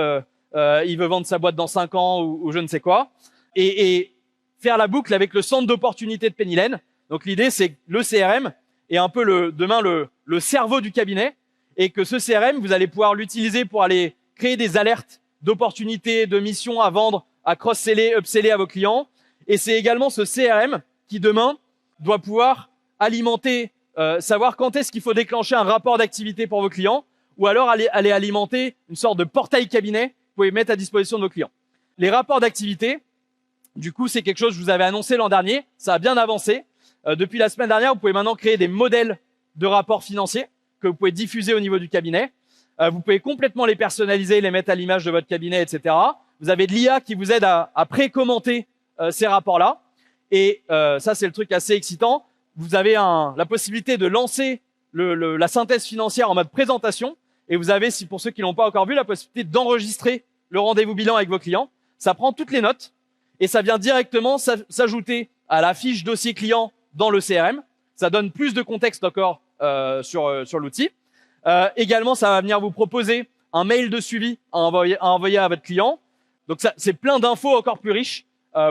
il veut vendre sa boîte dans 5 ans ou je ne sais quoi, et faire la boucle avec le centre d'opportunité de Pennylen. Donc l'idée, c'est que le CRM est un peu demain le cerveau du cabinet, et que ce CRM, vous allez pouvoir l'utiliser pour aller créer des alertes d'opportunités, de missions à vendre, à cross-seller, upseller à vos clients. Et c'est également ce CRM qui demain doit pouvoir alimenter, savoir quand est-ce qu'il faut déclencher un rapport d'activité pour vos clients, ou alors aller alimenter une sorte de portail cabinet que vous pouvez mettre à disposition de vos clients. Les rapports d'activité, du coup, c'est quelque chose que je vous avais annoncé l'an dernier. Ça a bien avancé. Depuis la semaine dernière, vous pouvez maintenant créer des modèles de rapports financiers que vous pouvez diffuser au niveau du cabinet. Vous pouvez complètement les personnaliser, les mettre à l'image de votre cabinet, etc. Vous avez de l'IA qui vous aide à pré-commenter ces rapports-là. Et ça, c'est le truc assez excitant. Vous avez la possibilité de lancer la synthèse financière en mode présentation. Et vous avez, pour ceux qui l'ont pas encore vu, la possibilité d'enregistrer le rendez-vous bilan avec vos clients. Ça prend toutes les notes et ça vient directement s'ajouter à la fiche dossier client dans le CRM. Ça donne plus de contexte encore sur l'outil. Également, ça va venir vous proposer un mail de suivi à envoyer à votre client. Donc, c'est plein d'infos encore plus riches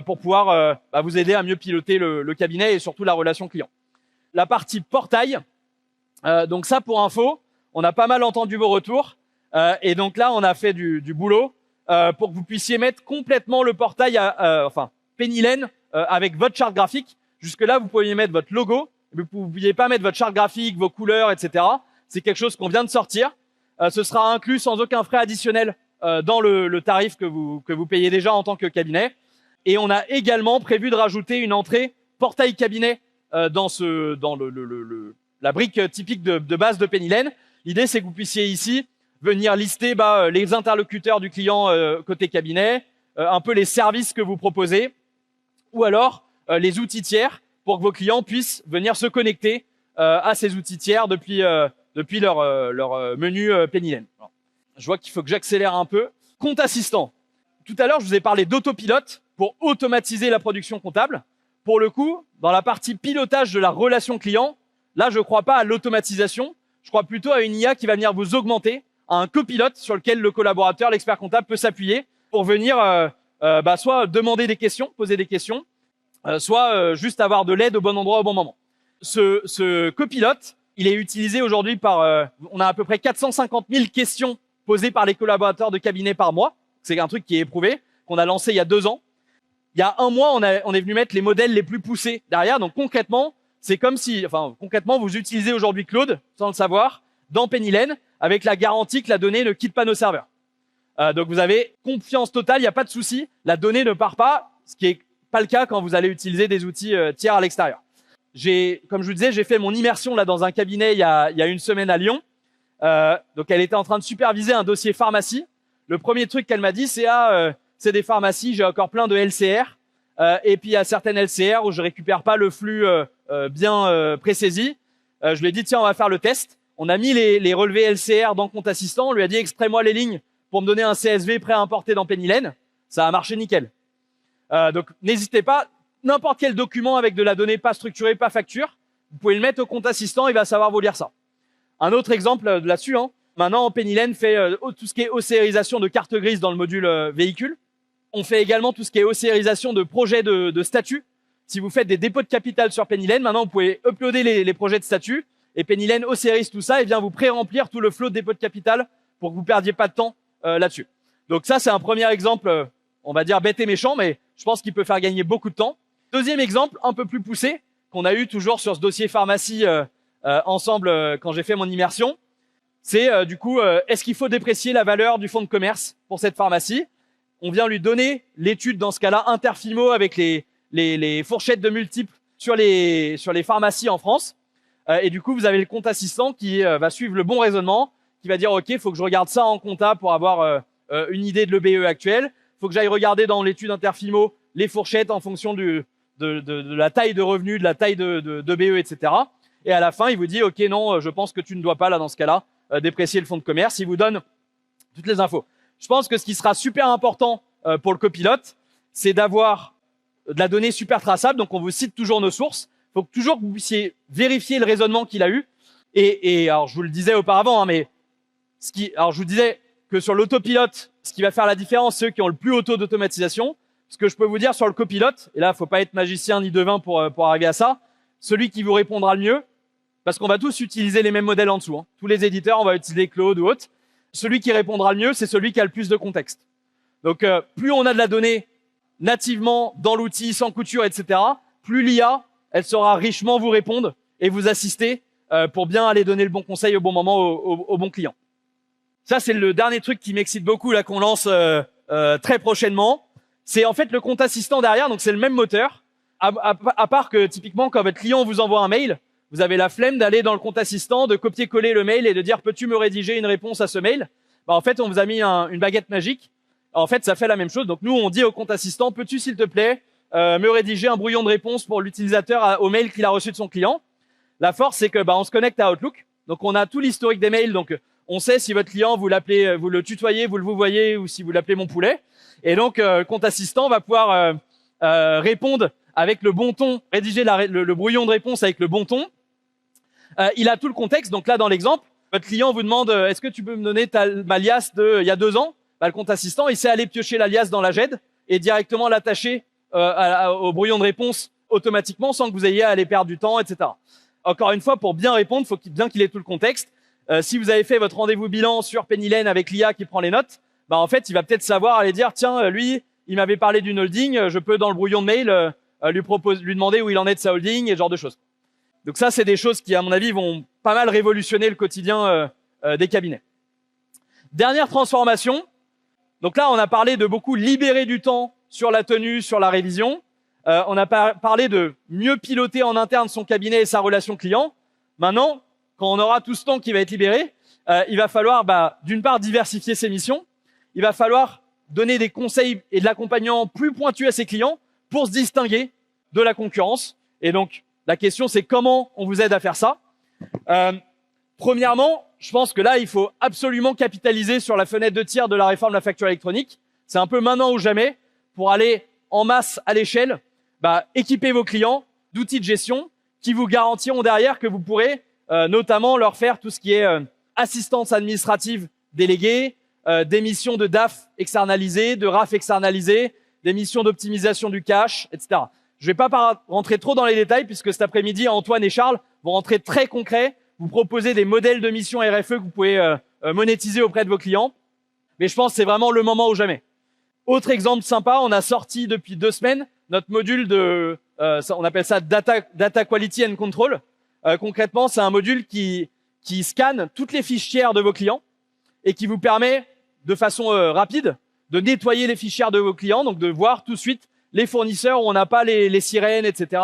pour pouvoir vous aider à mieux piloter le cabinet et surtout la relation client. La partie portail, donc ça pour info, on a pas mal entendu vos retours et donc là, on a fait du boulot pour que vous puissiez mettre complètement le portail, Pennylen avec votre charte graphique. Jusque-là, vous pouviez mettre votre logo, mais vous ne pouviez pas mettre votre charte graphique, vos couleurs, etc. C'est quelque chose qu'on vient de sortir. Ce sera inclus sans aucun frais additionnel dans le tarif que vous payez déjà en tant que cabinet. Et on a également prévu de rajouter une entrée portail cabinet dans la brique typique de base de Pennylen. L'idée, c'est que vous puissiez ici venir lister les interlocuteurs du client côté cabinet, un peu les services que vous proposez, ou alors les outils tiers pour que vos clients puissent venir se connecter à ces outils tiers depuis leur menu Pennylen. Alors, je vois qu'il faut que j'accélère un peu. Compte assistant. Tout à l'heure, je vous ai parlé d'autopilote pour automatiser la production comptable. Pour le coup, dans la partie pilotage de la relation client, là, je ne crois pas à l'automatisation. Je crois plutôt à une IA qui va venir vous augmenter, à un copilote sur lequel le collaborateur, l'expert comptable peut s'appuyer pour venir soit demander des questions, poser des questions, soit juste avoir de l'aide au bon endroit au bon moment. Ce copilote, il est utilisé aujourd'hui on a à peu près 450 000 questions posées par les collaborateurs de cabinet par mois. C'est un truc qui est éprouvé, qu'on a lancé il y a 2 ans. Il y a 1 mois, on est venu mettre les modèles les plus poussés derrière. Donc concrètement, c'est comme si, concrètement, vous utilisez aujourd'hui Claude, sans le savoir, dans Pennylen, avec la garantie que la donnée ne quitte pas nos serveurs. Donc vous avez confiance totale, il n'y a pas de souci, la donnée ne part pas, ce qui est pas le cas quand vous allez utiliser des outils tiers à l'extérieur. Comme je vous disais, j'ai fait mon immersion là dans un cabinet il y a 1 semaine à Lyon. Donc elle était en train de superviser un dossier pharmacie. Le premier truc qu'elle m'a dit, c'est des pharmacies, j'ai encore plein de LCR. Et puis il y a certaines LCR où je récupère pas le flux bien présaisi. Je lui ai dit tiens, on va faire le test. On a mis les relevés LCR dans Compte Assistant. On lui a dit extrais-moi les lignes pour me donner un CSV prêt à importer dans Pennylen. Ça a marché nickel. Donc n'hésitez pas. N'importe quel document avec de la donnée pas structurée, pas facture, vous pouvez le mettre au Compte Assistant, il va savoir vous lire ça. Un autre exemple là-dessus, maintenant Pennylen fait tout ce qui est océarisation de carte grise dans le module véhicule. On fait également tout ce qui est océarisation de projets de statut. Si vous faites des dépôts de capital sur Pennylen, maintenant vous pouvez uploader les projets de statut et Pennylen océarise tout ça et vient vous pré-remplir tout le flot de dépôt de capital pour que vous perdiez pas de temps là-dessus. Donc ça, c'est un premier exemple, on va dire bête et méchant, mais je pense qu'il peut faire gagner beaucoup de temps. Deuxième exemple, un peu plus poussé, qu'on a eu toujours sur ce dossier pharmacie ensemble quand j'ai fait mon immersion, c'est est-ce qu'il faut déprécier la valeur du fonds de commerce pour cette pharmacie? On vient lui donner l'étude dans ce cas-là Interfimo avec les fourchettes de multiples sur les pharmacies en France. Et du coup, vous avez le compte assistant qui va suivre le bon raisonnement, qui va dire ok, il faut que je regarde ça en compta pour avoir une idée de l'EBE actuel. Il faut que j'aille regarder dans l'étude Interfimo les fourchettes en fonction de la taille de revenu, de la taille de BE, etc. Et à la fin, il vous dit, OK, non, je pense que tu ne dois pas, là, dans ce cas-là, déprécier le fonds de commerce. Il vous donne toutes les infos. Je pense que ce qui sera super important pour le copilote, c'est d'avoir de la donnée super traçable. Donc, on vous cite toujours nos sources. Il faut toujours que vous puissiez vérifier le raisonnement qu'il a eu. Et alors, je vous le disais auparavant, hein, mais alors je vous disais que sur l'autopilote, ce qui va faire la différence, ceux qui ont le plus haut taux d'automatisation. Ce que je peux vous dire sur le copilote, et là, faut pas être magicien ni devin pour arriver à ça, celui qui vous répondra le mieux, parce qu'on va tous utiliser les mêmes modèles en dessous. Hein. Tous les éditeurs, on va utiliser Claude ou autre. Celui qui répondra le mieux, c'est celui qui a le plus de contexte. Donc, plus on a de la donnée nativement dans l'outil, sans couture, etc., plus l'IA, elle saura richement vous répondre et vous assister pour bien aller donner le bon conseil au bon moment au bon client. Ça, c'est le dernier truc qui m'excite beaucoup là qu'on lance très prochainement. C'est en fait le compte assistant derrière, donc c'est le même moteur. À part que typiquement, quand votre client vous envoie un mail, vous avez la flemme d'aller dans le compte assistant, de copier-coller le mail et de dire « Peux-tu me rédiger une réponse à ce mail ?» En fait, on vous a mis une baguette magique. En fait, ça fait la même chose. Donc nous, on dit au compte assistant « Peux-tu, s'il te plaît, me rédiger un brouillon de réponse pour l'utilisateur au mail qu'il a reçu de son client ?» La force, c'est que on se connecte à Outlook. Donc on a tout l'historique des mails. Donc on sait si votre client, vous l'appelez, vous le tutoyez, vous le voyez, ou si vous l'appelez mon poulet. Et donc, compte assistant va pouvoir répondre avec le bon ton, rédiger le brouillon de réponse avec le bon ton. Il a tout le contexte. Donc là, dans l'exemple, votre client vous demande est-ce que tu peux me donner ma liasse il y a 2 ans. Le compte assistant, il sait aller piocher la liasse dans la GED et directement l'attacher au brouillon de réponse automatiquement sans que vous ayez à aller perdre du temps, etc. Encore une fois, pour bien répondre, il faut bien qu'il ait tout le contexte. Si vous avez fait votre rendez-vous bilan sur Pennylen avec l'IA qui prend les notes, en fait, il va peut-être savoir aller dire, tiens, lui, il m'avait parlé d'une holding, je peux dans le brouillon de mail lui demander où il en est de sa holding et ce genre de choses. Donc ça, c'est des choses qui, à mon avis, vont pas mal révolutionner le quotidien des cabinets. Dernière transformation. Donc là, on a parlé de beaucoup libérer du temps sur la tenue, sur la révision. On a parlé de mieux piloter en interne son cabinet et sa relation client. Maintenant, quand on aura tout ce temps qui va être libéré, il va falloir, d'une part, diversifier ses missions. Il va falloir donner des conseils et de l'accompagnement plus pointus à ses clients pour se distinguer de la concurrence. Et donc, la question, c'est comment on vous aide à faire ça. Premièrement, je pense que là, il faut absolument capitaliser sur la fenêtre de tir de la réforme de la facture électronique. C'est un peu maintenant ou jamais pour aller en masse à l'échelle, équiper vos clients d'outils de gestion qui vous garantiront derrière que vous pourrez notamment leur faire tout ce qui est assistance administrative déléguée, des missions de DAF externalisées, de RAF externalisées, des missions d'optimisation du cash, etc. Je vais pas rentrer trop dans les détails puisque cet après-midi, Antoine et Charles vont rentrer très concret, vous proposer des modèles de mission RFE que vous pouvez monétiser auprès de vos clients. Mais je pense que c'est vraiment le moment ou jamais. Autre exemple sympa, on a sorti depuis 2 semaines notre module on appelle ça Data Quality and Control. Concrètement, c'est un module qui scanne toutes les fichières de vos clients et qui vous permet de façon rapide de nettoyer les fichières de vos clients, donc de voir tout de suite les fournisseurs où on n'a pas les sirènes, etc.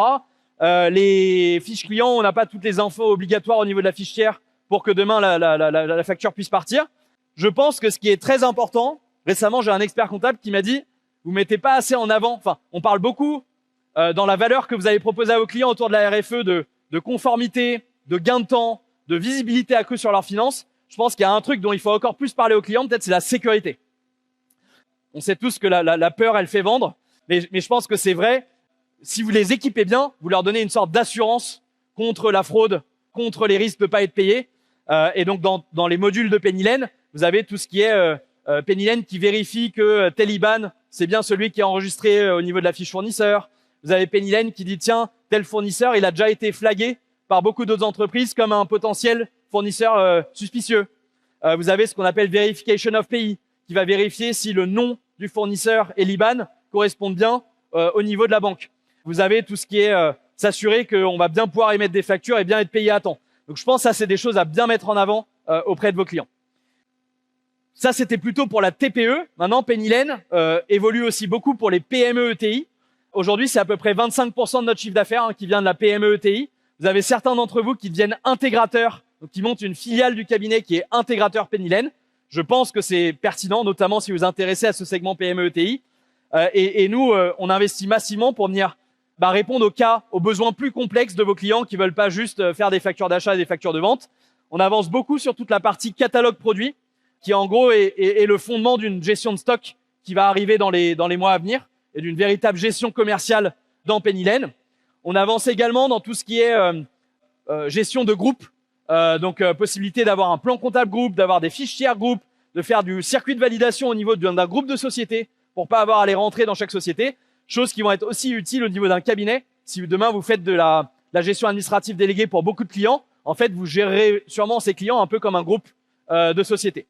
Les fiches clients, on n'a pas toutes les infos obligatoires au niveau de la fichière pour que demain la facture puisse partir. Je pense que ce qui est très important, récemment j'ai un expert comptable qui m'a dit vous mettez pas assez en avant, on parle beaucoup dans la valeur que vous allez proposer à vos clients autour de la RFE de conformité, de gain de temps, de visibilité accrue sur leurs finances. Je pense qu'il y a un truc dont il faut encore plus parler aux clients, peut-être c'est la sécurité. On sait tous que la peur, elle fait vendre, mais je pense que c'est vrai. Si vous les équipez bien, vous leur donnez une sorte d'assurance contre la fraude, contre les risques de ne pas être payés. Et donc, dans les modules de Pennylen, vous avez tout ce qui est Pennylen qui vérifie que tel IBAN, c'est bien celui qui est enregistré au niveau de la fiche fournisseur. Vous avez Pennylen qui dit, tiens, tel fournisseur, il a déjà été flagué par beaucoup d'autres entreprises comme un potentiel fournisseur suspicieux. Vous avez ce qu'on appelle Verification of Pay, qui va vérifier si le nom du fournisseur et l'IBAN correspondent bien au niveau de la banque. Vous avez tout ce qui est s'assurer qu'on va bien pouvoir émettre des factures et bien être payé à temps. Donc je pense que ça, c'est des choses à bien mettre en avant auprès de vos clients. Ça, c'était plutôt pour la TPE. Maintenant, Pennylen évolue aussi beaucoup pour les PME ETI. Aujourd'hui, c'est à peu près 25% de notre chiffre d'affaires qui vient de la PME ETI. Vous avez certains d'entre vous qui deviennent intégrateurs, donc qui montent une filiale du cabinet qui est intégrateur Pennylen. Je pense que c'est pertinent, notamment si vous vous intéressez à ce segment PME ETI. Et nous, on investit massivement pour venir répondre aux besoins plus complexes de vos clients qui veulent pas juste faire des factures d'achat et des factures de vente. On avance beaucoup sur toute la partie catalogue produit, qui en gros est le fondement d'une gestion de stock qui va arriver dans les mois à venir et d'une véritable gestion commerciale dans Pennylen. On avance également dans tout ce qui est gestion de groupe. Possibilité d'avoir un plan comptable groupe, d'avoir des fiches tiers groupe, de faire du circuit de validation au niveau d'un groupe de sociétés pour pas avoir à les rentrer dans chaque société. Choses qui vont être aussi utiles au niveau d'un cabinet. Si demain vous faites de la gestion administrative déléguée pour beaucoup de clients, en fait, vous gérerez sûrement ces clients un peu comme un groupe de sociétés.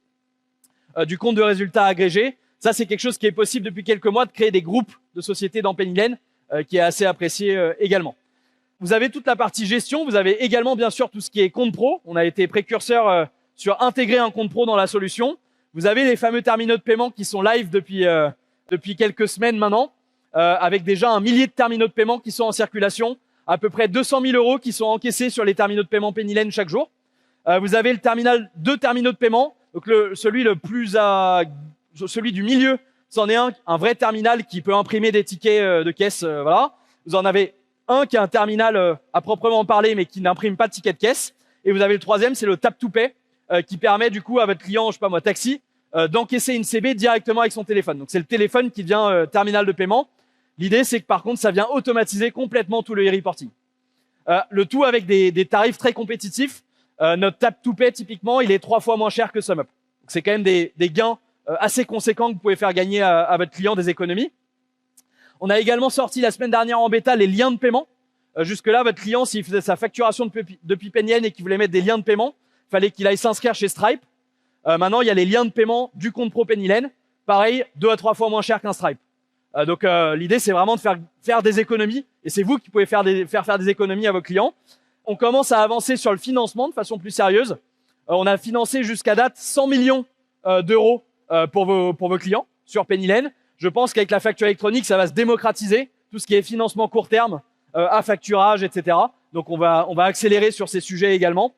Du compte de résultats agrégé, ça c'est quelque chose qui est possible depuis quelques mois de créer des groupes de sociétés dans Pennylen, qui est assez apprécié également. Vous avez toute la partie gestion, vous avez également bien sûr tout ce qui est compte pro. On a été précurseur sur intégrer un compte pro dans la solution. Vous avez les fameux terminaux de paiement qui sont live depuis quelques semaines maintenant, avec déjà 1 millier de terminaux de paiement qui sont en circulation, à peu près 200 000 € qui sont encaissés sur les terminaux de paiement Pennylen chaque jour. Vous avez deux terminaux de paiement, donc celui du milieu, c'en est un vrai terminal qui peut imprimer des tickets de caisse, voilà. Vous en avez un qui est un terminal à proprement parler, mais qui n'imprime pas de ticket de caisse. Et vous avez le troisième, c'est le Tap to Pay, qui permet du coup à votre client, je sais pas moi, taxi, d'encaisser une CB directement avec son téléphone. Donc c'est le téléphone qui devient terminal de paiement. L'idée, c'est que par contre, ça vient automatiser complètement tout le e-reporting. Le tout avec des tarifs très compétitifs. Notre Tap to Pay, typiquement, il est 3 fois moins cher que SumUp. Donc c'est quand même des gains assez conséquents que vous pouvez faire gagner à votre client, des économies. On a également sorti la semaine dernière en bêta les liens de paiement. Jusque-là, votre client, s'il faisait sa facturation depuis Pennylen et qu'il voulait mettre des liens de paiement, fallait qu'il aille s'inscrire chez Stripe. Maintenant, il y a les liens de paiement du compte pro Pennylen. Pareil, 2 à 3 fois moins cher qu'un Stripe. L'idée, c'est vraiment de faire des économies. Et c'est vous qui pouvez faire des économies à vos clients. On commence à avancer sur le financement de façon plus sérieuse. On a financé jusqu'à date 100 millions d'euros pour vos clients sur Pennylen. Je pense qu'avec la facture électronique, ça va se démocratiser. Tout ce qui est financement court terme, à facturage, etc. Donc, on va accélérer sur ces sujets également.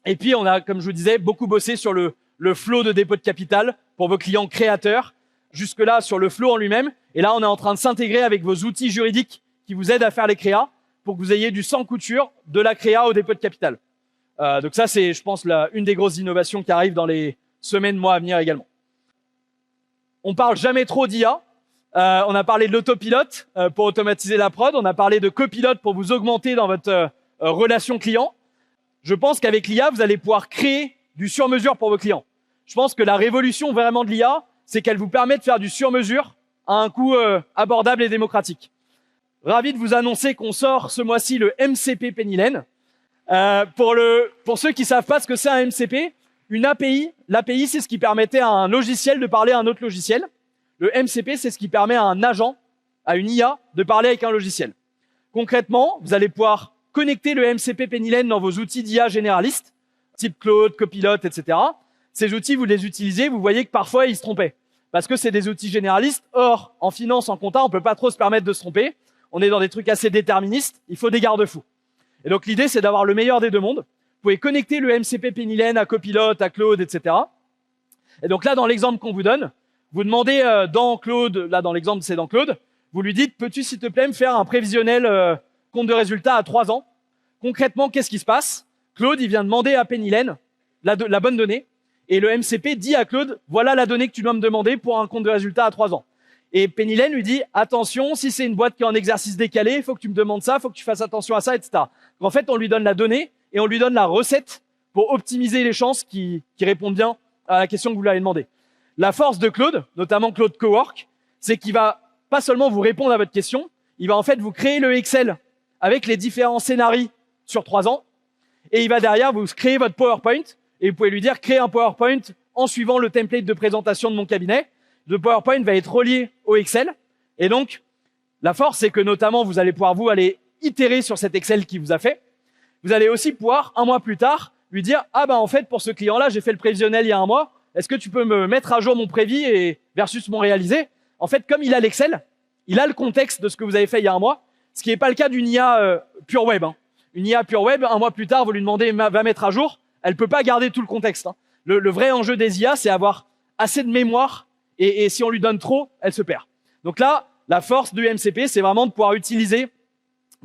Et puis, on a, comme je vous disais, beaucoup bossé sur le flow de dépôt de capital pour vos clients créateurs. Jusque-là, sur le flow en lui-même. Et là, on est en train de s'intégrer avec vos outils juridiques qui vous aident à faire les créas pour que vous ayez du sans couture de la créa au dépôt de capital. Donc ça, c'est, je pense, une des grosses innovations qui arrivent dans les semaines, mois à venir également. On parle jamais trop d'IA. On a parlé de l'autopilote pour automatiser la prod. On a parlé de copilote pour vous augmenter dans votre relation client. Je pense qu'avec l'IA, vous allez pouvoir créer du sur-mesure pour vos clients. Je pense que la révolution vraiment de l'IA, c'est qu'elle vous permet de faire du sur-mesure à un coût abordable et démocratique. Ravi de vous annoncer qu'on sort ce mois-ci le MCP Pennylen. Pour ceux qui savent pas ce que c'est un MCP, une API, l'API, c'est ce qui permettait à un logiciel de parler à un autre logiciel. Le MCP, c'est ce qui permet à un agent, à une IA, de parler avec un logiciel. Concrètement, vous allez pouvoir connecter le MCP Pennylen dans vos outils d'IA généralistes, type Claude, Copilot, etc. Ces outils, vous les utilisez, vous voyez que parfois, ils se trompaient. Parce que c'est des outils généralistes. Or, en finance, en compta, on peut pas trop se permettre de se tromper. On est dans des trucs assez déterministes. Il faut des garde-fous. Et donc, l'idée, c'est d'avoir le meilleur des deux mondes. Vous pouvez connecter le MCP Pennylen à Copilot, à Claude, etc. Et donc là, dans l'exemple qu'on vous donne, vous demandez dans Claude, là, dans l'exemple, c'est dans Claude, vous lui dites, peux-tu, s'il te plaît, me faire un prévisionnel compte de résultat à 3 ans? Concrètement, qu'est-ce qui se passe? Claude, il vient demander à Pennylen la bonne donnée. Et le MCP dit à Claude, voilà la donnée que tu dois me demander pour un compte de résultat à 3 ans. Et Pennylen lui dit, attention, si c'est une boîte qui est en exercice décalé, il faut que tu me demandes ça, il faut que tu fasses attention à ça, etc. Donc, en fait, on lui donne la donnée et on lui donne la recette pour optimiser les chances qu'il réponde bien à la question que vous lui avez demandé. La force de Claude, notamment Claude Cowork, c'est qu'il va pas seulement vous répondre à votre question, il va en fait vous créer le Excel avec les différents scénarios sur 3 ans et il va derrière vous créer votre PowerPoint et vous pouvez lui dire créer un PowerPoint en suivant le template de présentation de mon cabinet. Le PowerPoint va être relié au Excel et donc la force c'est que notamment vous allez pouvoir aller itérer sur cet Excel qui vous a fait. Vous allez aussi pouvoir 1 mois plus tard lui dire ah ben en fait pour ce client-là j'ai fait le prévisionnel il y a 1 mois. Est-ce que tu peux me mettre à jour mon prévis et versus mon réalisé? En fait, comme il a l'Excel, il a le contexte de ce que vous avez fait il y a 1 mois, ce qui n'est pas le cas d'une IA pure web. Une IA pure web, 1 mois plus tard, vous lui demandez va mettre à jour, elle peut pas garder tout le contexte. Le vrai enjeu des IA, c'est avoir assez de mémoire et si on lui donne trop, elle se perd. Donc là, la force du MCP, c'est vraiment de pouvoir utiliser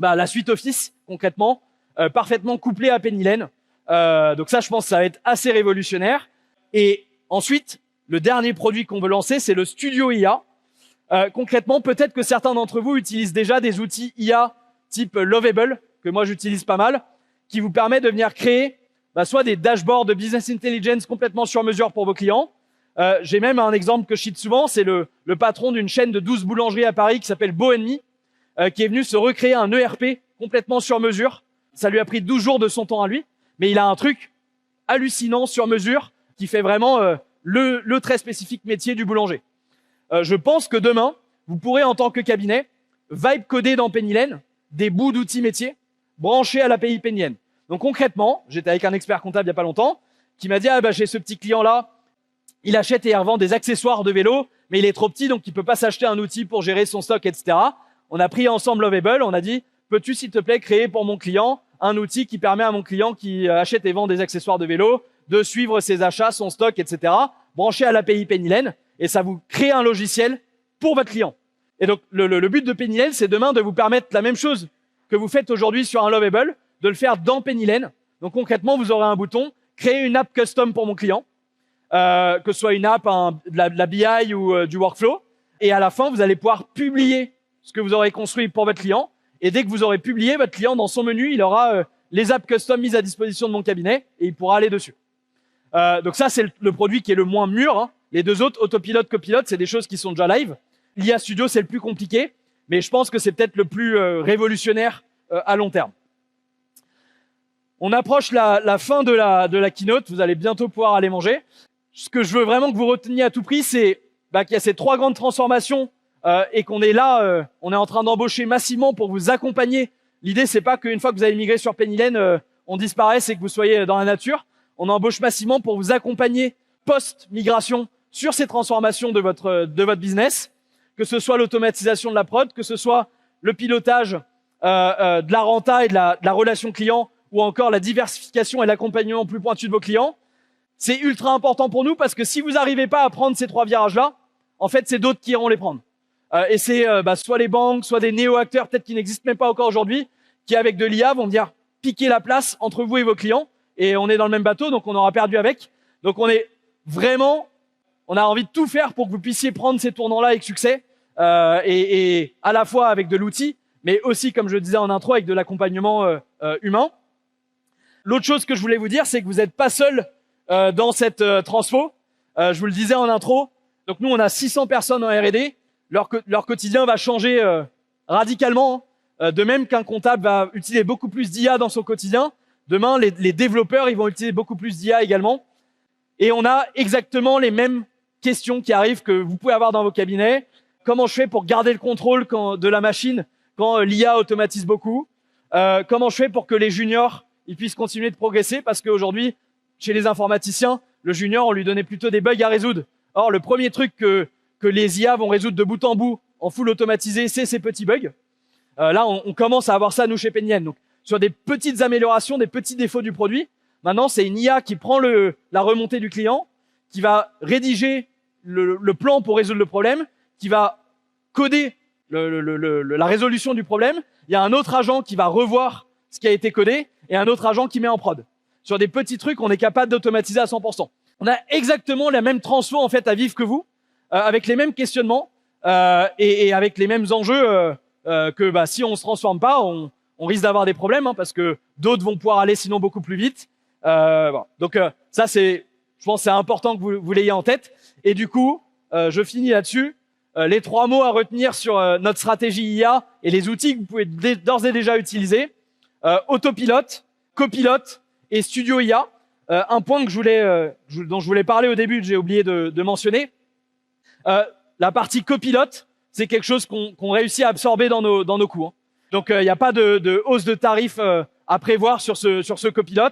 la suite Office, concrètement, parfaitement couplée à Pennylen. Donc ça, je pense que ça va être assez révolutionnaire. Et ensuite, le dernier produit qu'on veut lancer, c'est le Studio IA. Concrètement, peut-être que certains d'entre vous utilisent déjà des outils IA type Lovable, que moi j'utilise pas mal, qui vous permet de venir créer soit des dashboards de business intelligence complètement sur mesure pour vos clients. J'ai même un exemple que je cite souvent, c'est le patron d'une chaîne de 12 boulangeries à Paris qui s'appelle Beau Ennemi, qui est venu se recréer un ERP complètement sur mesure. Ça lui a pris 12 jours de son temps à lui, mais il a un truc hallucinant sur mesure qui fait vraiment le très spécifique métier du boulanger. Je pense que demain, vous pourrez en tant que cabinet vibe coder dans Pennylen des bouts d'outils métiers branchés à l'API Pennylen. Donc concrètement, j'étais avec un expert comptable il y a pas longtemps qui m'a dit j'ai ce petit client là, il achète et il revend des accessoires de vélo, mais il est trop petit donc il peut pas s'acheter un outil pour gérer son stock, etc. On a pris ensemble Lovable, on a dit peux-tu s'il te plaît créer pour mon client un outil qui permet à mon client qui achète et vend des accessoires de vélo de suivre ses achats, son stock, etc. branché à l'API Pennylen et ça vous crée un logiciel pour votre client. Et donc le but de Pennylen, c'est demain de vous permettre la même chose que vous faites aujourd'hui sur un Lovable, de le faire dans Pennylen. Donc concrètement, vous aurez un bouton créer une app custom pour mon client, que ce soit une app, de la BI ou du workflow. Et à la fin, vous allez pouvoir publier ce que vous aurez construit pour votre client. Et dès que vous aurez publié, votre client, dans son menu, il aura les apps custom mises à disposition de mon cabinet et il pourra aller dessus. Donc ça, c'est le produit qui est le moins mûr. Hein. Les deux autres, Autopilot, Copilot, c'est des choses qui sont déjà live. L'IA Studio, c'est le plus compliqué, mais je pense que c'est peut-être le plus révolutionnaire à long terme. On approche la fin de la keynote, vous allez bientôt pouvoir aller manger. Ce que je veux vraiment que vous reteniez à tout prix, c'est qu'il y a ces 3 grandes transformations et qu'on est là, on est en train d'embaucher massivement pour vous accompagner. L'idée, c'est pas qu'une fois que vous avez migré sur Pennylen, on disparaisse et que vous soyez dans la nature. On embauche massivement pour vous accompagner post-migration sur ces transformations de votre business, que ce soit l'automatisation de la prod, que ce soit le pilotage de la renta et de la relation client, ou encore la diversification et l'accompagnement plus pointu de vos clients. C'est ultra important pour nous parce que si vous n'arrivez pas à prendre ces 3 virages-là, en fait, c'est d'autres qui iront les prendre. Et c'est soit les banques, soit des néo-acteurs, peut-être qui n'existent même pas encore aujourd'hui, qui avec de l'IA vont venir piquer la place entre vous et vos clients. Et on est dans le même bateau, donc on aura perdu avec. Donc on a envie de tout faire pour que vous puissiez prendre ces tournants-là avec succès, et à la fois avec de l'outil, mais aussi, comme je le disais en intro, avec de l'accompagnement humain. L'autre chose que je voulais vous dire, c'est que vous n'êtes pas seul dans cette transfo. Je vous le disais en intro. Donc nous, on a 600 personnes en R&D. Leur quotidien va changer radicalement. De même qu'un comptable va utiliser beaucoup plus d'IA dans son quotidien, demain, les développeurs, ils vont utiliser beaucoup plus d'IA également. Et on a exactement les mêmes questions qui arrivent que vous pouvez avoir dans vos cabinets. Comment je fais pour garder le contrôle de la machine quand l'IA automatise beaucoup? Comment je fais pour que les juniors ils puissent continuer de progresser? Parce qu'aujourd'hui, chez les informaticiens, le junior, on lui donnait plutôt des bugs à résoudre. Or, le premier truc que les IA vont résoudre de bout en bout en full automatisé, c'est ces petits bugs. Là, on commence à avoir ça, nous, chez Pennylen. Donc, sur des petites améliorations, des petits défauts du produit, maintenant, c'est une IA qui prend la remontée du client, qui va rédiger le plan pour résoudre le problème, qui va coder la résolution du problème. Il y a un autre agent qui va revoir ce qui a été codé et un autre agent qui met en prod. Sur des petits trucs, on est capable d'automatiser à 100%. On a exactement la même transfo en fait à vivre que vous, avec les mêmes questionnements et avec les mêmes enjeux que si on se transforme pas, on risque d'avoir des problèmes parce que d'autres vont pouvoir aller sinon beaucoup plus vite. Voilà. Donc ça je pense c'est important que vous l'ayez en tête. Et du coup, je finis là-dessus. Les 3 mots à retenir sur notre stratégie IA et les outils que vous pouvez d'ores et déjà utiliser. Autopilot, Copilot et Studio IA. Un point que dont je voulais parler au début, que j'ai oublié de mentionner. La partie Copilot, c'est quelque chose qu'on réussit à absorber dans nos coûts. Hein. Donc il n'y a pas de hausse de tarif à prévoir sur ce Copilot.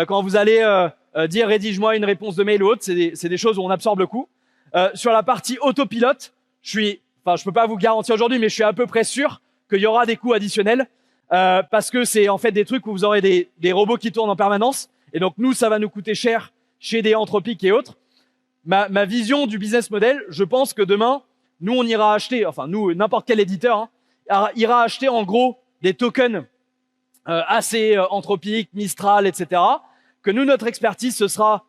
Quand vous allez dire rédige-moi une réponse de mail ou autre, c'est des choses où on absorbe le coût. Sur la partie Autopilot, je peux pas vous garantir aujourd'hui, mais je suis à peu près sûr qu'il y aura des coûts additionnels parce que c'est en fait des trucs où vous aurez des robots qui tournent en permanence. Et donc nous, ça va nous coûter cher chez des Anthropic et autres. Ma vision du business model, je pense que demain, nous on ira acheter, enfin nous, n'importe quel éditeur ira acheter en gros des tokens assez Anthropic, Mistral, etc. Que nous, notre expertise, ce sera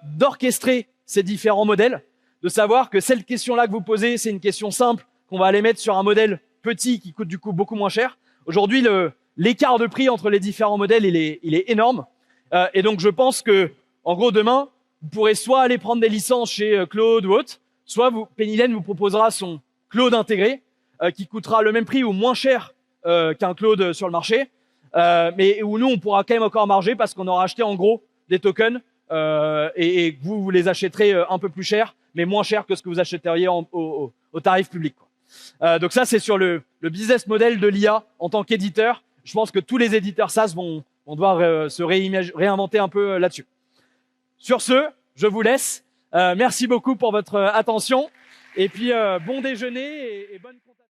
d'orchestrer ces différents modèles, de savoir que cette question-là que vous posez, c'est une question simple qu'on va aller mettre sur un modèle petit qui coûte du coup beaucoup moins cher. Aujourd'hui, l'écart de prix entre les différents modèles, il est énorme. Et donc, je pense que, en gros, demain, vous pourrez soit aller prendre des licences chez Claude ou autre, soit Pennylen vous proposera son Claude intégré, qui coûtera le même prix ou moins cher qu'un Claude sur le marché, mais où nous, on pourra quand même encore marger parce qu'on aura acheté en gros des tokens et que vous les achèterez un peu plus cher, mais moins cher que ce que vous achèteriez au tarif public, quoi. Donc ça, c'est sur le business model de l'IA en tant qu'éditeur. Je pense que tous les éditeurs SaaS vont devoir se réinventer un peu là-dessus. Sur ce, je vous laisse. Merci beaucoup pour votre attention. Et puis, bon déjeuner et bonne comptabilité.